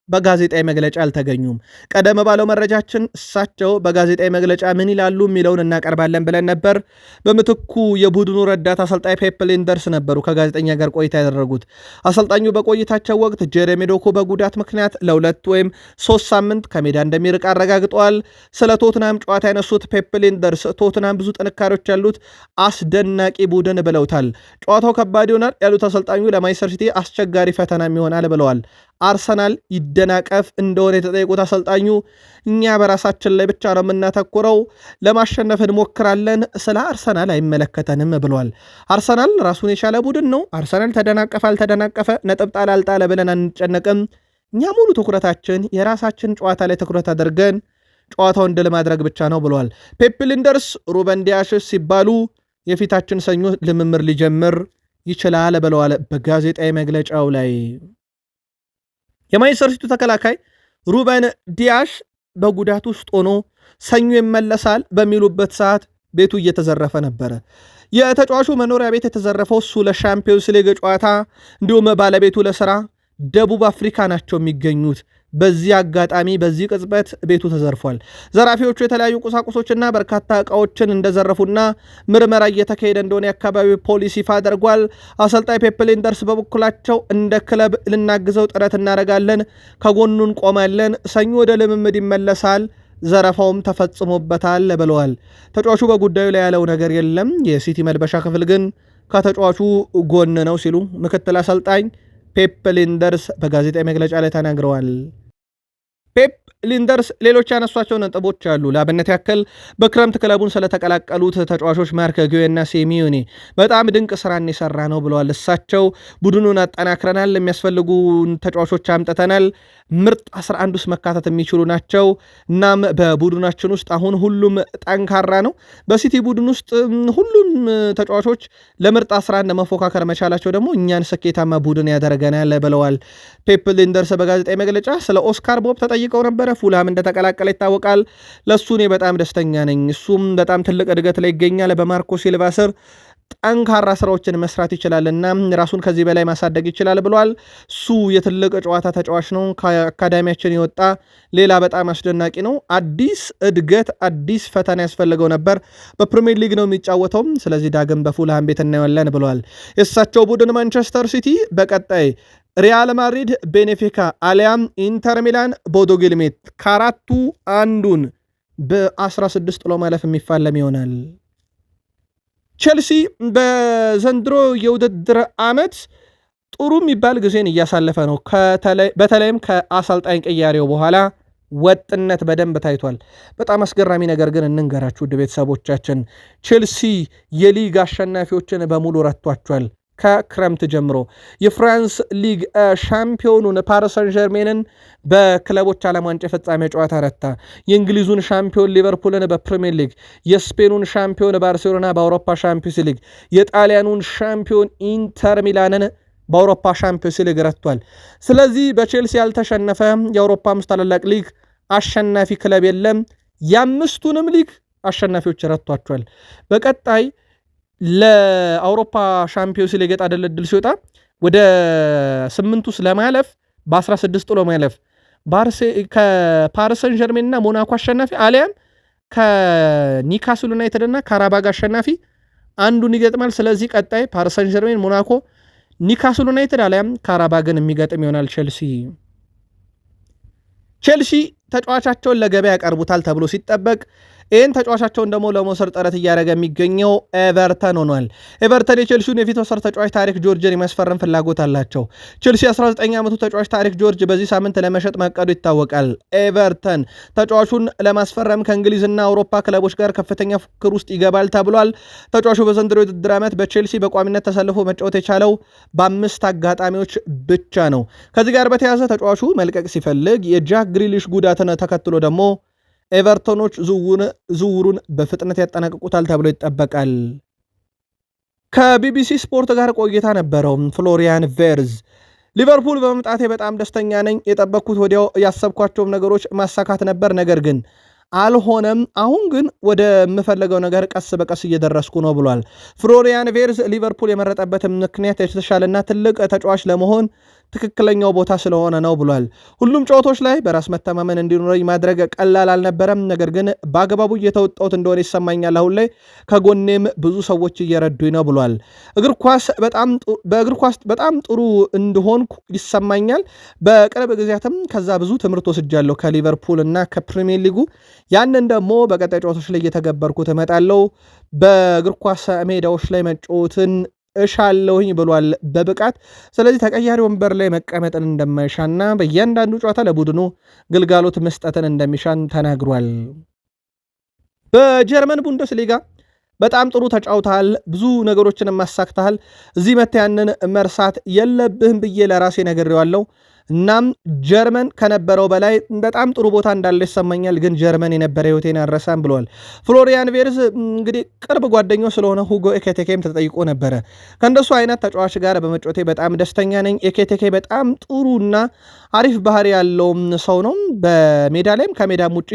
በጋዜጣዊ መግለጫ አልተገኙም። ቀደም ባለው መረጃችን እሳቸው በጋዜጣዊ መግለጫ ምን ይላሉ የሚለውን እናቀርባለን ብለን ነበር። በምትኩ የቡድኑ ረዳት አሰልጣኝ ፔፕ ሊንደርስ ነበሩ ከጋዜጠኛ ጋር ቆይታ ያደረጉት። አሰልጣኙ በቆይታቸው ወቅት ጄሬሚ ዶኩ በጉዳት ምክንያት ለ2 ወይም 3 ሳምንት ከሜዳ እንደሚርቅ አረጋግጠዋል። ስለ ቶትናም ጨዋታ ያነሱት ፔፕ ሊንደርስ ቶትናም ብዙ ጥንካሬዎች ያሉት አስደናቂ ቡድን ብለውታል። ጨዋታው ከባድ ይሆናል ያሉት አሰልጣኙ ለማንቸስተር ሲቲ አስቸጋሪ ፈተናም ይሆናል ብለዋል። አርሰናል ይደናቀፍ እንደሆነ የተጠየቁት አሰልጣኙ እኛ በራሳችን ላይ ብቻ ነው የምናተኩረው፣ ለማሸነፍ እንሞክራለን፣ ስለ አርሰናል አይመለከተንም ብለዋል። አርሰናል ራሱን የቻለ ቡድን ነው። አርሰናል ተደናቀፈ አልተደናቀፈ፣ ነጥብ ጣል አልጣለ ብለን አንጨነቅም። እኛ ሙሉ ትኩረታችን የራሳችን ጨዋታ ላይ ትኩረት አድርገን ጨዋታውን ድል ማድረግ ብቻ ነው ብለዋል። ፔፕ ሊንደርስ ሩበን ዲያሽ ሲባሉ የፊታችን ሰኞ ልምምር ሊጀምር ይችላል ብለዋል በጋዜጣዊ መግለጫው ላይ። የማንቸስተር ሲቲ ተከላካይ ሩበን ዲያሽ በጉዳት ውስጥ ሆኖ ሰኞ ይመለሳል በሚሉበት ሰዓት ቤቱ እየተዘረፈ ነበረ። የተጫዋቹ መኖሪያ ቤት የተዘረፈው እሱ ለሻምፒዮንስ ሊግ ጨዋታ እንዲሁም ባለቤቱ ለስራ ደቡብ አፍሪካ ናቸው የሚገኙት። በዚህ አጋጣሚ በዚህ ቅጽበት ቤቱ ተዘርፏል። ዘራፊዎቹ የተለያዩ ቁሳቁሶችና በርካታ ዕቃዎችን እንደዘረፉና ምርመራ እየተካሄደ እንደሆነ የአካባቢው ፖሊስ ይፋ አድርጓል። አሰልጣኝ ፔፕ ሊንደርስ በበኩላቸው እንደ ክለብ ልናግዘው ጥረት እናደርጋለን፣ ከጎኑ እንቆማለን፣ ሰኞ ወደ ልምምድ ይመለሳል፣ ዘረፋውም ተፈጽሞበታል ብለዋል። ተጫዋቹ በጉዳዩ ላይ ያለው ነገር የለም፣ የሲቲ መልበሻ ክፍል ግን ከተጫዋቹ ጎን ነው ሲሉ ምክትል አሰልጣኝ ፔፕ ሊንደርስ በጋዜጣዊ መግለጫ ላይ ተናግረዋል። ፔፕ ሊንደርስ ሌሎች ያነሷቸው ነጥቦች አሉ። ለአብነት ያክል በክረምት ክለቡን ስለተቀላቀሉት ተጫዋቾች ማርክ ጉዌ እና ሲሚዮኔ በጣም ድንቅ ስራን የሰራ ነው ብለዋል። እሳቸው ቡድኑን አጠናክረናል፣ የሚያስፈልጉን ተጫዋቾች አምጥተናል፣ ምርጥ 11 ውስጥ መካተት የሚችሉ ናቸው። እናም በቡድናችን ውስጥ አሁን ሁሉም ጠንካራ ነው። በሲቲ ቡድን ውስጥ ሁሉም ተጫዋቾች ለምርጥ 11 መፎካከር መቻላቸው ደግሞ እኛን ስኬታማ ቡድን ያደረገናል ብለዋል። ፔፕ ሊንደርስ በጋዜጣዊ መግለጫ ስለ ኦስካር ቦብ ተጠይቀው ነበረ። ፉልሃም እንደተቀላቀለ ይታወቃል። ለሱ እኔ በጣም ደስተኛ ነኝ። እሱም በጣም ትልቅ እድገት ላይ ይገኛል። በማርኮ ሲልቫ ስር ጠንካራ ስራዎችን መስራት ይችላልና ራሱን ከዚህ በላይ ማሳደግ ይችላል ብሏል። እሱ የትልቅ ጨዋታ ተጫዋች ነው። ከአካዳሚያችን የወጣ ሌላ በጣም አስደናቂ ነው። አዲስ እድገት፣ አዲስ ፈተና ያስፈልገው ነበር። በፕሪሚየር ሊግ ነው የሚጫወተው። ስለዚህ ዳግም በፉልሃም ቤት እናየዋለን ብለዋል። የእሳቸው ቡድን ማንቸስተር ሲቲ በቀጣይ ሪያል ማድሪድ፣ ቤኔፊካ አሊያም ኢንተር ሚላን፣ ቦዶ ግሊምት ከአራቱ አንዱን በ16 ጥሎ ማለፍ የሚፋለም ይሆናል። ቼልሲ በዘንድሮ የውድድር ዓመት ጥሩ የሚባል ጊዜን እያሳለፈ ነው። በተለይም ከአሰልጣኝ ቅያሬው በኋላ ወጥነት በደንብ ታይቷል። በጣም አስገራሚ ነገር ግን እንንገራችሁ ውድ ቤተሰቦቻችን፣ ቼልሲ የሊግ አሸናፊዎችን በሙሉ ረቷቸዋል። ከክረምት ጀምሮ የፍራንስ ሊግ ሻምፒዮኑን ፓሪስ ሰን ዠርሜንን በክለቦች ዓለም ዋንጫ ፍጻሜ ጨዋታ ረታ። የእንግሊዙን ሻምፒዮን ሊቨርፑልን በፕሪሚየር ሊግ፣ የስፔኑን ሻምፒዮን ባርሴሎና በአውሮፓ ሻምፒዮንስ ሊግ፣ የጣሊያኑን ሻምፒዮን ኢንተር ሚላንን በአውሮፓ ሻምፒዮንስ ሊግ ረቷል። ስለዚህ በቼልሲ ያልተሸነፈ የአውሮፓ 5 ታላላቅ ሊግ አሸናፊ ክለብ የለም። የአምስቱንም ሊግ አሸናፊዎች ረቷቸዋል። በቀጣይ ለአውሮፓ ሻምፒዮንስ ሊግ ዕጣ ድልድል ሲወጣ ወደ 8 ውስጥ ለማለፍ በ16 ጥሎ ማለፍ ከፓሪስ ሰን ዠርሜን እና ሞናኮ አሸናፊ አሊያም ከኒካስል ዩናይትድ እና ካራባግ አሸናፊ አንዱን ይገጥማል። ስለዚህ ቀጣይ ፓሪስ ሰን ዠርሜን፣ ሞናኮ፣ ኒካስል ዩናይትድ አሊያም ካራባግን የሚገጥም ይሆናል። ቼልሲ ተጫዋቻቸውን ለገበያ ያቀርቡታል ተብሎ ሲጠበቅ ይህን ተጫዋቻቸውን ደግሞ ለመውሰድ ጥረት እያደረገ የሚገኘው ኤቨርተን ሆኗል። ኤቨርተን የቼልሲውን የፊት ወሰር ተጫዋች ታሪክ ጆርጅን የማስፈረም ፍላጎት አላቸው። ቼልሲ 19 ዓመቱ ተጫዋች ታሪክ ጆርጅ በዚህ ሳምንት ለመሸጥ መቀዱ ይታወቃል። ኤቨርተን ተጫዋቹን ለማስፈረም ከእንግሊዝና አውሮፓ ክለቦች ጋር ከፍተኛ ፉክክር ውስጥ ይገባል ተብሏል። ተጫዋቹ በዘንድሮ የውድድር ዓመት በቼልሲ በቋሚነት ተሰልፎ መጫወት የቻለው በ5 አጋጣሚዎች ብቻ ነው። ከዚህ ጋር በተያያዘ ተጫዋቹ መልቀቅ ሲፈልግ የጃክ ግሪሊሽ ጉዳትን ተከትሎ ደግሞ ኤቨርተኖች ዝውውሩን በፍጥነት ያጠናቅቁታል ተብሎ ይጠበቃል። ከቢቢሲ ስፖርት ጋር ቆይታ ነበረው ፍሎሪያን ቬርዝ ሊቨርፑል በመምጣቴ በጣም ደስተኛ ነኝ። የጠበቅኩት ወዲያው ያሰብኳቸውም ነገሮች ማሳካት ነበር፣ ነገር ግን አልሆነም። አሁን ግን ወደ ምፈለገው ነገር ቀስ በቀስ እየደረስኩ ነው ብሏል። ፍሎሪያን ቬርዝ ሊቨርፑል የመረጠበት ምክንያት የተሻለና ትልቅ ተጫዋች ለመሆን ትክክለኛው ቦታ ስለሆነ ነው ብሏል። ሁሉም ጨዋታዎች ላይ በራስ መተማመን እንዲኖረኝ ማድረግ ቀላል አልነበረም፣ ነገር ግን በአግባቡ እየተወጣሁት እንደሆነ ይሰማኛል። አሁን ላይ ከጎኔም ብዙ ሰዎች እየረዱኝ ነው ብሏል። በእግር ኳስ በጣም ጥሩ እንደሆንኩ ይሰማኛል። በቅርብ ጊዜያትም ከዛ ብዙ ትምህርት ወስጃለሁ ከሊቨርፑል እና ከፕሪሚየር ሊጉ። ያንን ደግሞ በቀጣይ ጨዋታዎች ላይ እየተገበርኩት እመጣለሁ። በእግር ኳስ ሜዳዎች ላይ መጫወትን እሻለሁኝ ብሏል በብቃት። ስለዚህ ተቀያሪ ወንበር ላይ መቀመጥን እንደማይሻና በእያንዳንዱ ጨዋታ ለቡድኑ ግልጋሎት መስጠትን እንደሚሻን ተናግሯል። በጀርመን ቡንደስሊጋ በጣም ጥሩ ተጫውተሃል፣ ብዙ ነገሮችን ማሳክተሃል። እዚህ መተህ ያንን መርሳት የለብህም ብዬ ለራሴ ነግሬዋለሁ። እናም ጀርመን ከነበረው በላይ በጣም ጥሩ ቦታ እንዳለ ይሰማኛል፣ ግን ጀርመን የነበረ ህይወቴን አልረሳም ብለዋል። ፍሎሪያን ቬርዝ እንግዲህ ቅርብ ጓደኛው ስለሆነ ሁጎ ኤኬቴኬም ተጠይቆ ነበረ። ከእንደሱ አይነት ተጫዋች ጋር በመጫወቴ በጣም ደስተኛ ነኝ። ኤኬቴኬ በጣም ጥሩና አሪፍ ባህሪ ያለው ሰው ነው። በሜዳ ላይም ከሜዳም ውጪ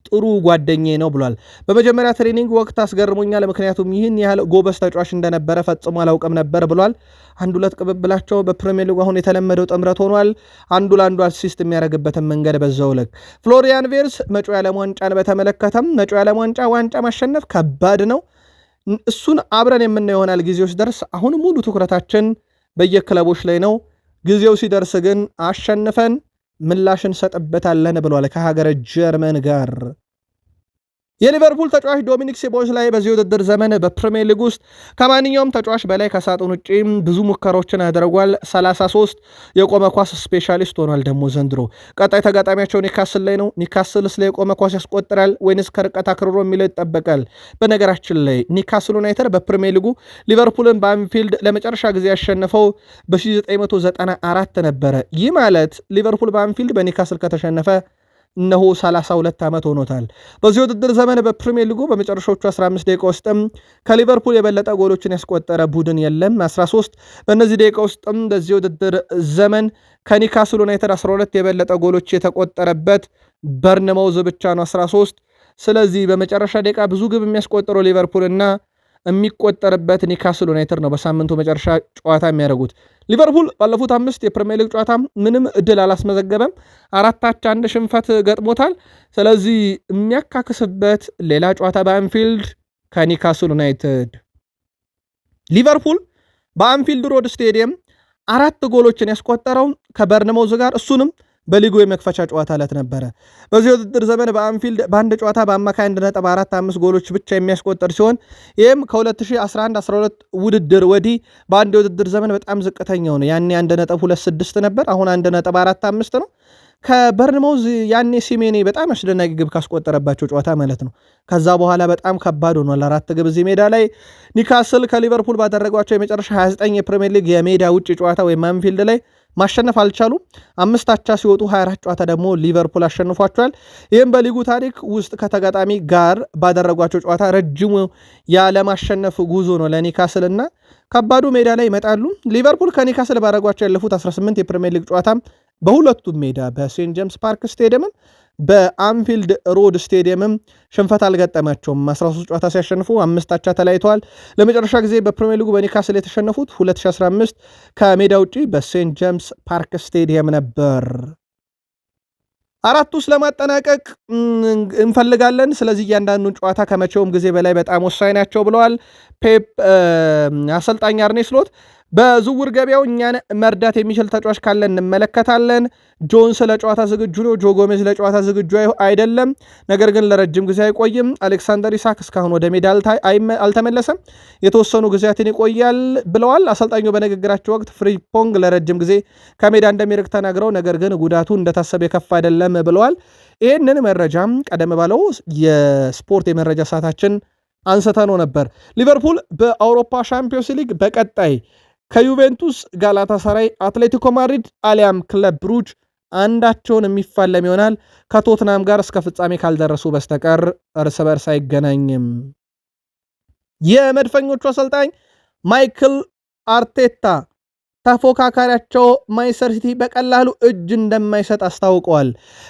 ጥሩ ጓደኛዬ ነው ብሏል። በመጀመሪያ ትሬኒንግ ወቅት አስገርሞኛል፣ ምክንያቱም ይህን ያህል ጎበዝ ተጫዋች እንደነበረ ፈጽሞ አላውቅም ነበር ብሏል። አንድ ሁለት ቅብብላቸው በፕሪሚየር ሊግ አሁን የተለመደው ጥምረት ሆኗል። አንዱ ለአንዱ አሲስት የሚያደርግበትን መንገድ በዛው ልክ። ፍሎሪያን ቬርዝ መጪው የዓለም ዋንጫን በተመለከተም መጪው የዓለም ዋንጫ ማሸነፍ ከባድ ነው፣ እሱን አብረን የምናየው ይሆናል ጊዜው ሲደርስ። አሁን ሙሉ ትኩረታችን በየክለቦች ላይ ነው። ጊዜው ሲደርስ ግን አሸንፈን ምላሽን ሰጥበታለን ብሏል። ከሀገረ ጀርመን ጋር የሊቨርፑል ተጫዋች ዶሚኒክ ሶቦስላይ በዚህ ውድድር ዘመን በፕሪሚየር ሊግ ውስጥ ከማንኛውም ተጫዋች በላይ ከሳጥን ውጪ ብዙ ሙከራዎችን አድርጓል። 33 የቆመ ኳስ ስፔሻሊስት ሆኗል። ደግሞ ዘንድሮ ቀጣይ ተጋጣሚያቸው ኒካስል ላይ ነው። ኒካስል ስለ የቆመ ኳስ ያስቆጥራል ወይንስ ከርቀት አክርሮ የሚለው ይጠበቃል። በነገራችን ላይ ኒካስል ዩናይትድ በፕሪሚየር ሊጉ ሊቨርፑልን በአንፊልድ ለመጨረሻ ጊዜ ያሸነፈው በ1994 ነበረ። ይህ ማለት ሊቨርፑል በአንፊልድ በኒካስል ከተሸነፈ እነሆ 32 ዓመት ሆኖታል። በዚህ ውድድር ዘመን በፕሪሚየር ሊጉ በመጨረሻዎቹ 15 ደቂቃ ውስጥም ከሊቨርፑል የበለጠ ጎሎችን ያስቆጠረ ቡድን የለም፣ 13። በእነዚህ ደቂቃ ውስጥም በዚህ ውድድር ዘመን ከኒካስል ዩናይትድ 12 የበለጠ ጎሎች የተቆጠረበት በርንማውዝ ብቻ ነው፣ 13። ስለዚህ በመጨረሻ ደቂቃ ብዙ ግብ የሚያስቆጠረው ሊቨርፑል እና የሚቆጠርበት ኒካስል ዩናይትድ ነው በሳምንቱ መጨረሻ ጨዋታ የሚያደርጉት። ሊቨርፑል ባለፉት 5 የፕሪሚየር ሊግ ጨዋታ ምንም እድል አላስመዘገበም። 4-1 ሽንፈት ገጥሞታል። ስለዚህ የሚያካክስበት ሌላ ጨዋታ በአንፊልድ ከኒካስል ዩናይትድ። ሊቨርፑል በአንፊልድ ሮድ ስቴዲየም 4 ጎሎችን ያስቆጠረው ከበርንማውዝ ጋር እሱንም በሊጉ የመክፈቻ ጨዋታ ዕለት ነበረ። በዚህ ውድድር ዘመን በአንፊልድ በአንድ ጨዋታ በአማካይ 1.45 ጎሎች ብቻ የሚያስቆጠር ሲሆን ይህም ከ2011-12 ውድድር ወዲህ በአንድ የውድድር ዘመን በጣም ዝቅተኛው ነው። ያኔ 1.26 ነበር፣ አሁን 1.45 ነው። ከበርንማውዝ ያኔ ሲሜኔ በጣም አስደናቂ ግብ ካስቆጠረባቸው ጨዋታ ማለት ነው። ከዛ በኋላ በጣም ከባድ ሆኗል። 4 ግብ እዚህ ሜዳ ላይ። ኒካስል ከሊቨርፑል ባደረጓቸው የመጨረሻ 29 የፕሪሚየር ሊግ የሜዳ ውጭ ጨዋታ ወይም አንፊልድ ላይ ማሸነፍ አልቻሉም። 5 አቻ ሲወጡ 24 ጨዋታ ደግሞ ሊቨርፑል አሸንፏቸዋል። ይህም በሊጉ ታሪክ ውስጥ ከተጋጣሚ ጋር ባደረጓቸው ጨዋታ ረጅሙ ያለማሸነፍ ጉዞ ነው ለኒካስል እና ከባዱ ሜዳ ላይ ይመጣሉ። ሊቨርፑል ከኒካስል ባደረጓቸው ያለፉት 18 የፕሪሚየር ሊግ ጨዋታም በሁለቱም ሜዳ በሴንት ጄምስ ፓርክ ስቴዲየምም በአንፊልድ ሮድ ስቴዲየምም ሽንፈት አልገጠማቸውም። 13 ጨዋታ ሲያሸንፉ 5 አቻ ተለያይተዋል። ለመጨረሻ ጊዜ በፕሪሚየር ሊጉ በኒካስል የተሸነፉት 2015 ከሜዳ ውጪ በሴንት ጄምስ ፓርክ ስቴዲየም ነበር። 4 ውስጥ ለማጠናቀቅ እንፈልጋለን። ስለዚህ እያንዳንዱን ጨዋታ ከመቼውም ጊዜ በላይ በጣም ወሳኝ ናቸው ብለዋል ፔፕ አሰልጣኝ አርኔ ስሎት። በዝውውር ገበያው እኛን መርዳት የሚችል ተጫዋች ካለ እንመለከታለን። ጆንስ ለጨዋታ ዝግጁ ነው። ጆ ጎሜዝ ለጨዋታ ዝግጁ አይደለም፣ ነገር ግን ለረጅም ጊዜ አይቆይም። አሌክሳንደር ኢሳክ እስካሁን ወደ ሜዳ አልተመለሰም፣ የተወሰኑ ጊዜያትን ይቆያል ብለዋል አሰልጣኙ። በንግግራቸው ወቅት ፍሪምፖንግ ለረጅም ጊዜ ከሜዳ እንደሚርቅ ተናግረው፣ ነገር ግን ጉዳቱ እንደታሰበ የከፍ አይደለም ብለዋል። ይህንን መረጃም ቀደም ባለው የስፖርት የመረጃ ሰዓታችን አንስተነው ነበር። ሊቨርፑል በአውሮፓ ሻምፒዮንስ ሊግ በቀጣይ ከዩቬንቱስ፣ ጋላታሳራይ፣ አትሌቲኮ ማድሪድ አሊያም ክለብ ብሩጅ አንዳቸውን የሚፋለም ይሆናል። ከቶትናም ጋር እስከ ፍጻሜ ካልደረሱ በስተቀር እርስ በርስ አይገናኝም። የመድፈኞቹ አሰልጣኝ ማይክል አርቴታ ተፎካካሪያቸው ማንቸስተር ሲቲ በቀላሉ እጅ እንደማይሰጥ አስታውቀዋል።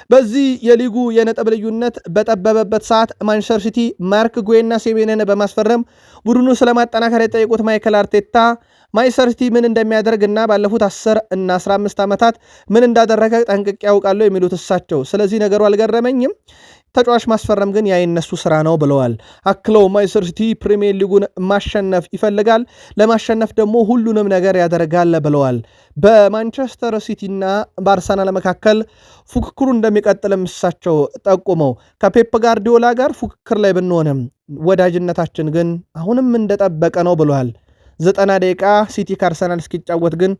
በዚህ የሊጉ የነጥብ ልዩነት በጠበበበት ሰዓት ማንቸስተር ሲቲ ማርክ ጉዌና ሴሜንን በማስፈረም ቡድኑ ስለማጠናከር የጠየቁት ማይክል አርቴታ ማንቸስተር ሲቲ ምን እንደሚያደርግ እና ባለፉት 10 እና 15 ዓመታት ምን እንዳደረገ ጠንቅቄ ያውቃለሁ የሚሉት እሳቸው፣ ስለዚህ ነገሩ አልገረመኝም፣ ተጫዋች ማስፈረም ግን የነሱ ስራ ነው ብለዋል። አክለው ማንቸስተር ሲቲ ፕሪሚየር ሊጉን ማሸነፍ ይፈልጋል፣ ለማሸነፍ ደግሞ ሁሉንም ነገር ያደርጋል ብለዋል። በማንቸስተር ሲቲና በአርሰናል መካከል ፉክክሩ እንደሚቀጥልም እሳቸው ጠቁመው ከፔፕ ጋርዲዮላ ጋር ፉክክር ላይ ብንሆንም ወዳጅነታችን ግን አሁንም እንደጠበቀ ነው ብለዋል። 90 ደቂቃ ሲቲ ከአርሰናል እስኪጫወት ግን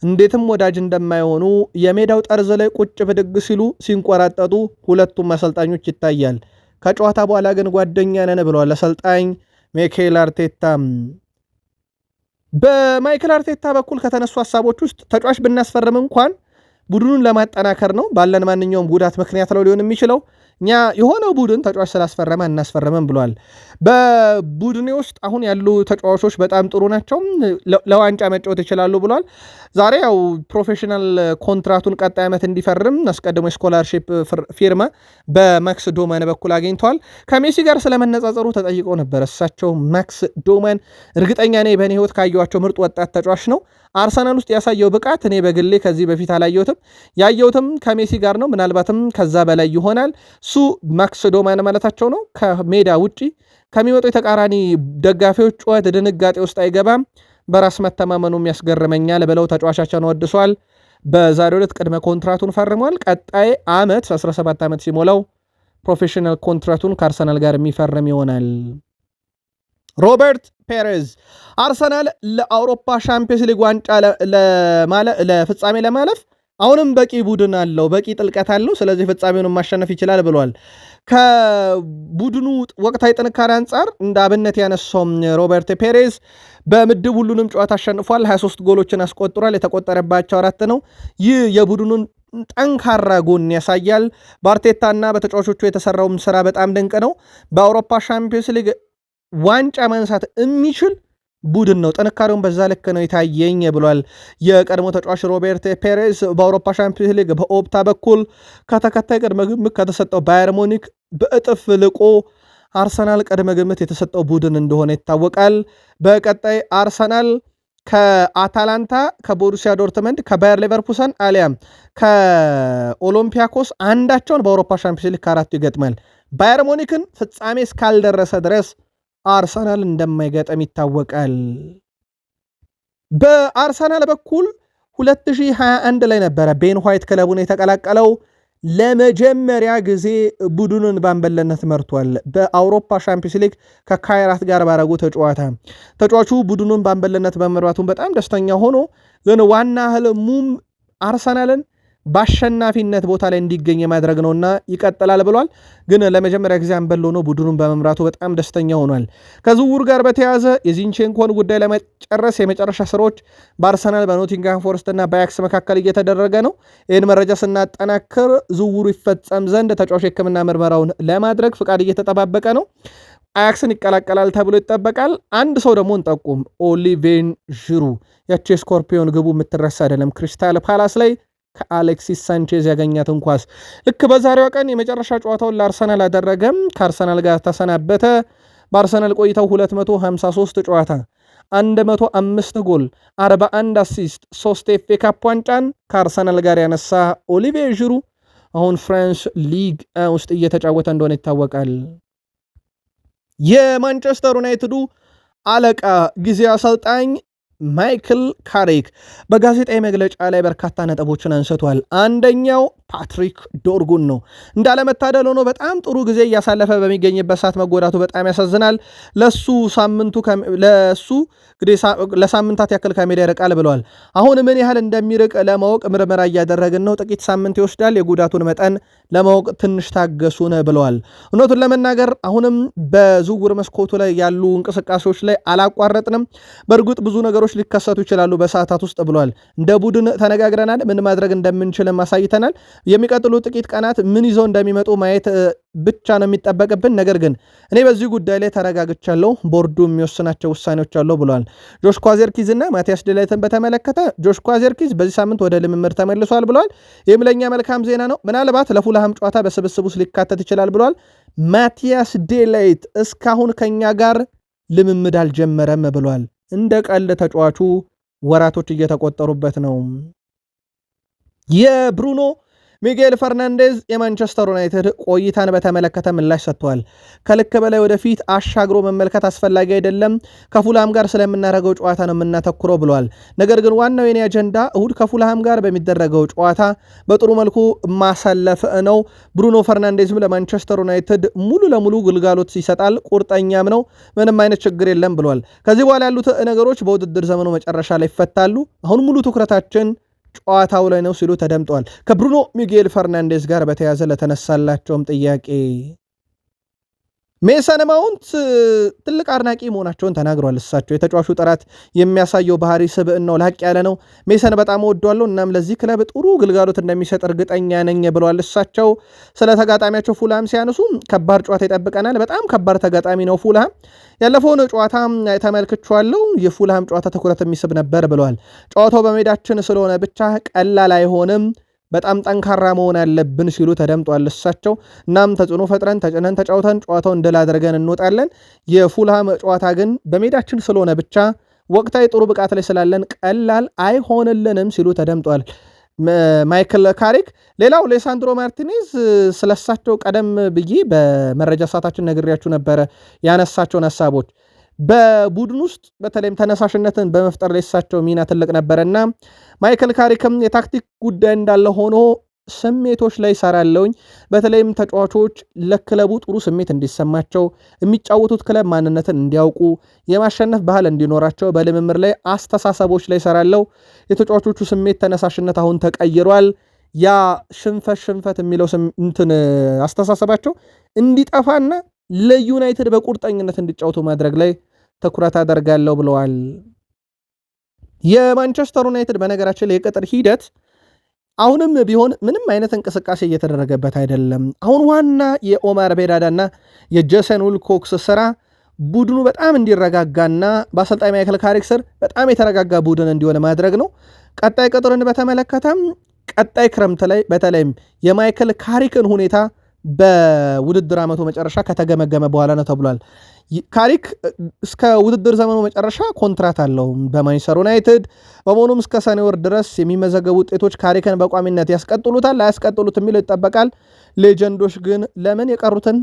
እንዴትም ወዳጅ እንደማይሆኑ የሜዳው ጠርዝ ላይ ቁጭ ብድግ ሲሉ ሲንቆራጠጡ ሁለቱም አሰልጣኞች ይታያል። ከጨዋታ በኋላ ግን ጓደኛ ነን ብለዋል አሰልጣኝ ሚኬል አርቴታ። በማይክል አርቴታ በኩል ከተነሱ ሀሳቦች ውስጥ ተጫዋች ብናስፈርም እንኳን ቡድኑን ለማጠናከር ነው፣ ባለን ማንኛውም ጉዳት ምክንያት ነው ሊሆን የሚችለው፣ እኛ የሆነው ቡድን ተጫዋች ስላስፈረመ እናስፈረመም ብሏል። በቡድኔ ውስጥ አሁን ያሉ ተጫዋቾች በጣም ጥሩ ናቸው፣ ለዋንጫ መጫወት ይችላሉ ብሏል። ዛሬ ያው ፕሮፌሽናል ኮንትራቱን ቀጣይ ዓመት እንዲፈርም አስቀድሞ የስኮላርሺፕ ፊርማ በማክስ ዶማን በኩል አግኝተዋል። ከሜሲ ጋር ስለመነጻጸሩ ተጠይቀው ነበር። እሳቸው ማክስ ዶማን እርግጠኛ ነኝ በእኔ ህይወት ካየኋቸው ምርጥ ወጣት ተጫዋች ነው። አርሰናል ውስጥ ያሳየው ብቃት እኔ በግሌ ከዚህ በፊት አላየሁትም፣ ያየሁትም ከሜሲ ጋር ነው፣ ምናልባትም ከዛ በላይ ይሆናል። እሱ ማክስ ዶማን ማለታቸው ነው። ከሜዳ ውጪ ከሚመጡ የተቃራኒ ደጋፊዎች ጩኸት ድንጋጤ ውስጥ አይገባም፣ በራስ መተማመኑም ያስገርመኛል ብለው ተጫዋቻቸውን ወድሷል። በዛሬው ዕለት ቅድመ ኮንትራቱን ፈርሟል። ቀጣይ ዓመት 17 ዓመት ሲሞላው ፕሮፌሽናል ኮንትራቱን ከአርሰናል ጋር የሚፈርም ይሆናል። ሮበርት ፔሬዝ አርሰናል ለአውሮፓ ሻምፒዮንስ ሊግ ዋንጫ ለፍጻሜ ለማለፍ አሁንም በቂ ቡድን አለው፣ በቂ ጥልቀት አለው፣ ስለዚህ ፍጻሜውን ማሸነፍ ይችላል ብሏል። ከቡድኑ ወቅታዊ ጥንካሬ አንጻር እንደ አብነት ያነሳው ሮበርት ፔሬዝ በምድብ ሁሉንም ጨዋታ አሸንፏል፣ 23 ጎሎችን አስቆጥሯል፣ የተቆጠረባቸው 4 ነው። ይህ የቡድኑን ጠንካራ ጎን ያሳያል። በአርቴታና በተጫዋቾቹ የተሰራውም ስራ በጣም ድንቅ ነው። በአውሮፓ ሻምፒዮንስ ሊግ ዋንጫ ማንሳት የሚችል ቡድን ነው፣ ጥንካሬውን በዛ ልክ ነው የታየኝ ብሏል። የቀድሞ ተጫዋች ሮቤርት ፔሬዝ በአውሮፓ ሻምፒዮንስ ሊግ በኦፕታ በኩል ከተከታይ ቅድመ ግምት ከተሰጠው ባየር ሙኒክ በእጥፍ ልቆ አርሰናል ቅድመ ግምት የተሰጠው ቡድን እንደሆነ ይታወቃል። በቀጣይ አርሰናል ከአታላንታ፣ ከቦሩሲያ ዶርትመንድ፣ ከባየር ሌቨርኩሰን አሊያም ከኦሎምፒያኮስ አንዳቸውን በአውሮፓ ሻምፒዮንስ ሊግ ከአራቱ ይገጥማል። ባየር ሙኒክን ፍጻሜ እስካልደረሰ ድረስ አርሰናል እንደማይገጥም ይታወቃል። በአርሰናል በኩል 2021 ላይ ነበረ ቤን ዋይት ክለቡን የተቀላቀለው። ለመጀመሪያ ጊዜ ቡድኑን በአምበልነት መርቷል። በአውሮፓ ሻምፒዮንስ ሊግ ከካይራት ጋር ባረጉት ጨዋታ ተጫዋቹ ቡድኑን በአምበልነት በመምራቱን በጣም ደስተኛ ሆኖ ግን ዋና ህልሙም አርሰናልን በአሸናፊነት ቦታ ላይ እንዲገኝ የማድረግ ነውና ይቀጥላል ብሏል። ግን ለመጀመሪያ ጊዜ አምበል ሆኖ ቡድኑን በመምራቱ በጣም ደስተኛ ሆኗል። ከዝውውር ጋር በተያያዘ የዚንቼንኮን ጉዳይ ለመጨረስ የመጨረሻ ስራዎች በአርሰናል በኖቲንግሃም ፎረስት እና በአያክስ መካከል እየተደረገ ነው። ይህን መረጃ ስናጠናክር ዝውውሩ ይፈጸም ዘንድ ተጫዋች የሕክምና ምርመራውን ለማድረግ ፍቃድ እየተጠባበቀ ነው። አያክስን ይቀላቀላል ተብሎ ይጠበቃል። አንድ ሰው ደግሞ እንጠቁም፣ ኦሊቬን ዥሩ ያቺ ስኮርፒዮን ግቡ የምትረሳ አይደለም። ክሪስታል ፓላስ ላይ ከአሌክሲስ ሳንቼዝ ያገኛትን ኳስ ልክ በዛሬዋ ቀን የመጨረሻ ጨዋታውን ለአርሰናል አደረገም። ከአርሰናል ጋር ተሰናበተ። በአርሰናል ቆይታው 253 ጨዋታ 105 ጎል 41 አሲስት 3 ኤፍ ኤ ካፕ ዋንጫን ከአርሰናል ጋር ያነሳ ኦሊቬ ዥሩ አሁን ፍራንስ ሊግ ውስጥ እየተጫወተ እንደሆነ ይታወቃል። የማንቸስተር ዩናይትዱ አለቃ ጊዜ አሰልጣኝ ማይክል ካሪክ በጋዜጣዊ መግለጫ ላይ በርካታ ነጥቦችን አንስቷል። አንደኛው ፓትሪክ ዶርጉን ነው። እንዳለመታደል ሆኖ በጣም ጥሩ ጊዜ እያሳለፈ በሚገኝበት ሰዓት መጎዳቱ በጣም ያሳዝናል። ለሱ ለሳምንታት ያክል ከሜዳ ይርቃል ብለዋል። አሁን ምን ያህል እንደሚርቅ ለማወቅ ምርመራ እያደረግን ነው። ጥቂት ሳምንት ይወስዳል። የጉዳቱን መጠን ለማወቅ ትንሽ ታገሱን ብለዋል። እውነቱን ለመናገር አሁንም በዝውውር መስኮቱ ላይ ያሉ እንቅስቃሴዎች ላይ አላቋረጥንም። በእርግጥ ብዙ ነገሮች ሊከሰቱ ይችላሉ በሰዓታት ውስጥ ብለዋል። እንደ ቡድን ተነጋግረናል። ምን ማድረግ እንደምንችልም አሳይተናል። የሚቀጥሉ ጥቂት ቀናት ምን ይዘው እንደሚመጡ ማየት ብቻ ነው የሚጠበቅብን። ነገር ግን እኔ በዚህ ጉዳይ ላይ ተረጋግቻለሁ። ቦርዱ የሚወስናቸው ውሳኔዎች አለው ብለዋል። ጆሽኳ ዜርኪዝ እና ማቲያስ ዴላይትን በተመለከተ ጆሽኳ ዜርኪዝ በዚህ ሳምንት ወደ ልምምድ ተመልሷል ብለዋል። ይህም ለእኛ መልካም ዜና ነው። ምናልባት ለፉልሃም ጨዋታ በስብስብ ውስጥ ሊካተት ይችላል ብለዋል። ማቲያስ ዴላይት እስካሁን ከኛ ጋር ልምምድ አልጀመረም ብለዋል። እንደ ቀልድ ተጫዋቹ ወራቶች እየተቆጠሩበት ነው። የብሩኖ ሚጌል ፈርናንዴዝ የማንቸስተር ዩናይትድ ቆይታን በተመለከተ ምላሽ ሰጥተዋል። ከልክ በላይ ወደፊት አሻግሮ መመልከት አስፈላጊ አይደለም፣ ከፉልሃም ጋር ስለምናደርገው ጨዋታ ነው የምናተኩረው ብለዋል። ነገር ግን ዋናው የኔ አጀንዳ እሁድ ከፉልሃም ጋር በሚደረገው ጨዋታ በጥሩ መልኩ ማሳለፍ ነው። ብሩኖ ፈርናንዴዝም ለማንቸስተር ዩናይትድ ሙሉ ለሙሉ ግልጋሎት ይሰጣል፣ ቁርጠኛም ነው፣ ምንም አይነት ችግር የለም ብለዋል። ከዚህ በኋላ ያሉት ነገሮች በውድድር ዘመኑ መጨረሻ ላይ ይፈታሉ። አሁን ሙሉ ትኩረታችን ጨዋታው ላይ ነው ሲሉ ተደምጠዋል። ከብሩኖ ሚጌል ፈርናንዴዝ ጋር በተያዘ ለተነሳላቸውም ጥያቄ ሜሰን ማውንት ትልቅ አድናቂ መሆናቸውን ተናግረዋል። እሳቸው የተጫዋቹ ጥራት የሚያሳየው ባህሪ ስብዕናው ላቅ ያለ ነው። ሜሰን በጣም ወዷለሁ፣ እናም ለዚህ ክለብ ጥሩ ግልጋሎት እንደሚሰጥ እርግጠኛ ነኝ ብለዋል። እሳቸው ስለ ተጋጣሚያቸው ፉልሃም ሲያነሱ ከባድ ጨዋታ ይጠብቀናል፣ በጣም ከባድ ተጋጣሚ ነው ፉልሃም። ያለፈውን ጨዋታ ተመልክቼዋለሁ፣ የፉልሃም ጨዋታ ትኩረት የሚስብ ነበር ብለዋል። ጨዋታው በሜዳችን ስለሆነ ብቻ ቀላል አይሆንም፣ በጣም ጠንካራ መሆን ያለብን ሲሉ ተደምጧል እሳቸው። እናም ተጽዕኖ ፈጥረን ተጭነን ተጫውተን ጨዋታውን ድል አድርገን እንወጣለን። የፉልሃም ጨዋታ ግን በሜዳችን ስለሆነ ብቻ ወቅታዊ ጥሩ ብቃት ላይ ስላለን ቀላል አይሆንልንም ሲሉ ተደምጧል ማይክል ካሪክ። ሌላው ሌሳንድሮ ማርቲኔዝ ስለሳቸው ቀደም ብዬ በመረጃ ሰዓታችን ነግሬያችሁ ነበረ ያነሳቸውን ሀሳቦች በቡድን ውስጥ በተለይም ተነሳሽነትን በመፍጠር ላይ እሳቸው ሚና ትልቅ ነበረና ማይክል ካሪክም የታክቲክ ጉዳይ እንዳለ ሆኖ ስሜቶች ላይ ሰራለውኝ፣ በተለይም ተጫዋቾች ለክለቡ ጥሩ ስሜት እንዲሰማቸው፣ የሚጫወቱት ክለብ ማንነትን እንዲያውቁ፣ የማሸነፍ ባህል እንዲኖራቸው በልምምር ላይ አስተሳሰቦች ላይ ሰራለው። የተጫዋቾቹ ስሜት ተነሳሽነት አሁን ተቀይሯል። ያ ሽንፈት የሚለው አስተሳሰባቸው እንዲጠፋና ለዩናይትድ በቁርጠኝነት እንዲጫወቱ ማድረግ ላይ ትኩረት አደርጋለሁ ብለዋል። የማንቸስተር ዩናይትድ በነገራችን ላይ የቅጥር ሂደት አሁንም ቢሆን ምንም አይነት እንቅስቃሴ እየተደረገበት አይደለም። አሁን ዋና የኦማር ቤዳዳና የጄሰን ዊልኮክስ ስራ ቡድኑ በጣም እንዲረጋጋና በአሰልጣኝ ማይክል ካሪክ ስር በጣም የተረጋጋ ቡድን እንዲሆን ማድረግ ነው። ቀጣይ ቅጥርን በተመለከተም ቀጣይ ክረምት ላይ በተለይም የማይክል ካሪክን ሁኔታ በውድድር ዓመቱ መጨረሻ ከተገመገመ በኋላ ነው ተብሏል። ካሪክ እስከ ውድድር ዘመኑ መጨረሻ ኮንትራት አለው በማንቸስተር ዩናይትድ። በመሆኑም እስከ ሰኔ ወር ድረስ የሚመዘገቡ ውጤቶች ካሪክን በቋሚነት ያስቀጥሉታል አያስቀጥሉት የሚለው ይጠበቃል። ሌጀንዶች ግን ለምን የቀሩትን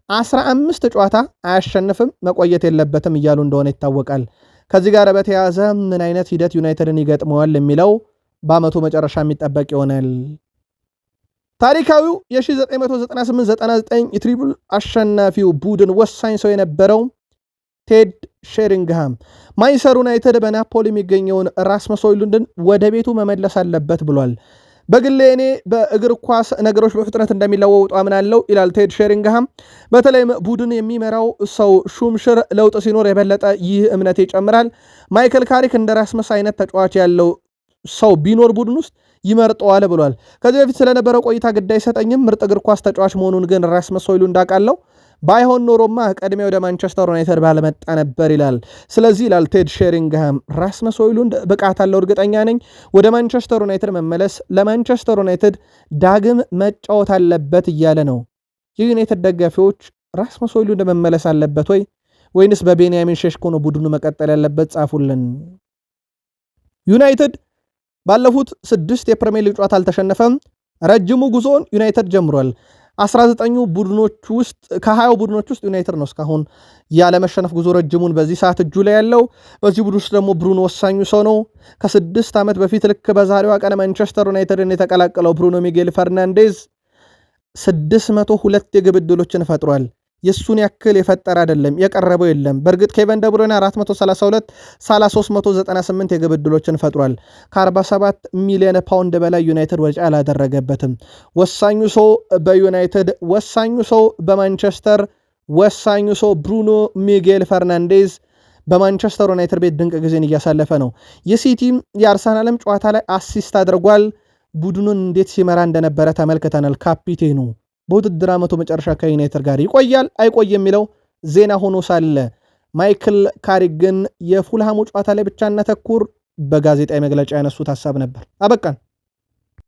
15 ጨዋታ አያሸንፍም መቆየት የለበትም እያሉ እንደሆነ ይታወቃል። ከዚህ ጋር በተያያዘ ምን አይነት ሂደት ዩናይትድን ይገጥመዋል የሚለው በዓመቱ መጨረሻ የሚጠበቅ ይሆናል። ታሪካዊው የ1998-99 የትሪፕል አሸናፊው ቡድን ወሳኝ ሰው የነበረው ቴድ ሼሪንግሃም ማንቸስተር ዩናይትድ በናፖሊ የሚገኘውን ራስመስ ሆይሉንድን ወደ ቤቱ መመለስ አለበት ብሏል። በግሌ እኔ በእግር ኳስ ነገሮች በፍጥነት እንደሚለወጡ አምናለሁ ይላል ቴድ ሼሪንግሃም። በተለይም ቡድን የሚመራው ሰው ሹምሽር ለውጥ ሲኖር የበለጠ ይህ እምነት ይጨምራል። ማይክል ካሪክ እንደ ራስመስ አይነት ተጫዋች ያለው ሰው ቢኖር ቡድን ውስጥ ይመርጠዋል ብሏል። ከዚህ በፊት ስለነበረው ቆይታ ግድ አይሰጠኝም፣ ምርጥ እግር ኳስ ተጫዋች መሆኑን ግን ራስመስ ሆይሉንድ አውቃለሁ። ባይሆን ኖሮማ ቀድሜ ወደ ማንቸስተር ዩናይትድ ባለመጣ ነበር ይላል። ስለዚህ ይላል ቴድ ሼሪንግሃም ራስመስ ሆይሉንድ ብቃት አለው፣ እርግጠኛ ነኝ። ወደ ማንቸስተር ዩናይትድ መመለስ ለማንቸስተር ዩናይትድ ዳግም መጫወት አለበት እያለ ነው። የዩናይትድ ደጋፊዎች ራስመስ ሆይሉንድ መመለስ አለበት ወይንስ በቤንያሚን ሼሽኮ ነው ቡድኑ መቀጠል ያለበት? ጻፉልን። ዩናይትድ ባለፉት 6 የፕሪሚየር ሊግ ጨዋታ አልተሸነፈም። ረጅሙ ጉዞውን ዩናይትድ ጀምሯል። 19 ቡድኖች ውስጥ ከ20 ቡድኖች ውስጥ ዩናይትድ ነው እስካሁን ያለመሸነፍ ጉዞ ረጅሙን በዚህ ሰዓት እጁ ላይ ያለው። በዚህ ቡድን ውስጥ ደግሞ ብሩኖ ወሳኙ ሰው ነው። ከ6 ዓመት በፊት ልክ በዛሬዋ ቀን ማንቸስተር ዩናይትድን የተቀላቀለው ብሩኖ ሚጌል ፈርናንዴዝ 602 የግብ ዕድሎችን ፈጥሯል። የሱን ያክል የፈጠረ አይደለም፣ የቀረበው የለም። በእርግጥ ኬቨን ደብሮይነ 432 398 የግብ ዕድሎችን ፈጥሯል። ከ47 ሚሊዮን ፓውንድ በላይ ዩናይትድ ወጪ አላደረገበትም። ወሳኙ ሰው በዩናይትድ፣ ወሳኙ ሰው በማንቸስተር፣ ወሳኙ ሰው ብሩኖ ሚጌል ፈርናንዴዝ በማንቸስተር ዩናይትድ ቤት ድንቅ ጊዜን እያሳለፈ ነው። የሲቲም የአርሰናልም ጨዋታ ላይ አሲስት አድርጓል። ቡድኑን እንዴት ሲመራ እንደነበረ ተመልክተናል። ካፒቴኑ በውድድር ዓመቱ መጨረሻ ከዩናይትድ ጋር ይቆያል አይቆይ የሚለው ዜና ሆኖ ሳለ ማይክል ካሪክ ግን የፉልሃሙ ጨዋታ ላይ ብቻ እናተኩር በጋዜጣዊ መግለጫ ያነሱት ሐሳብ ነበር። አበቃን።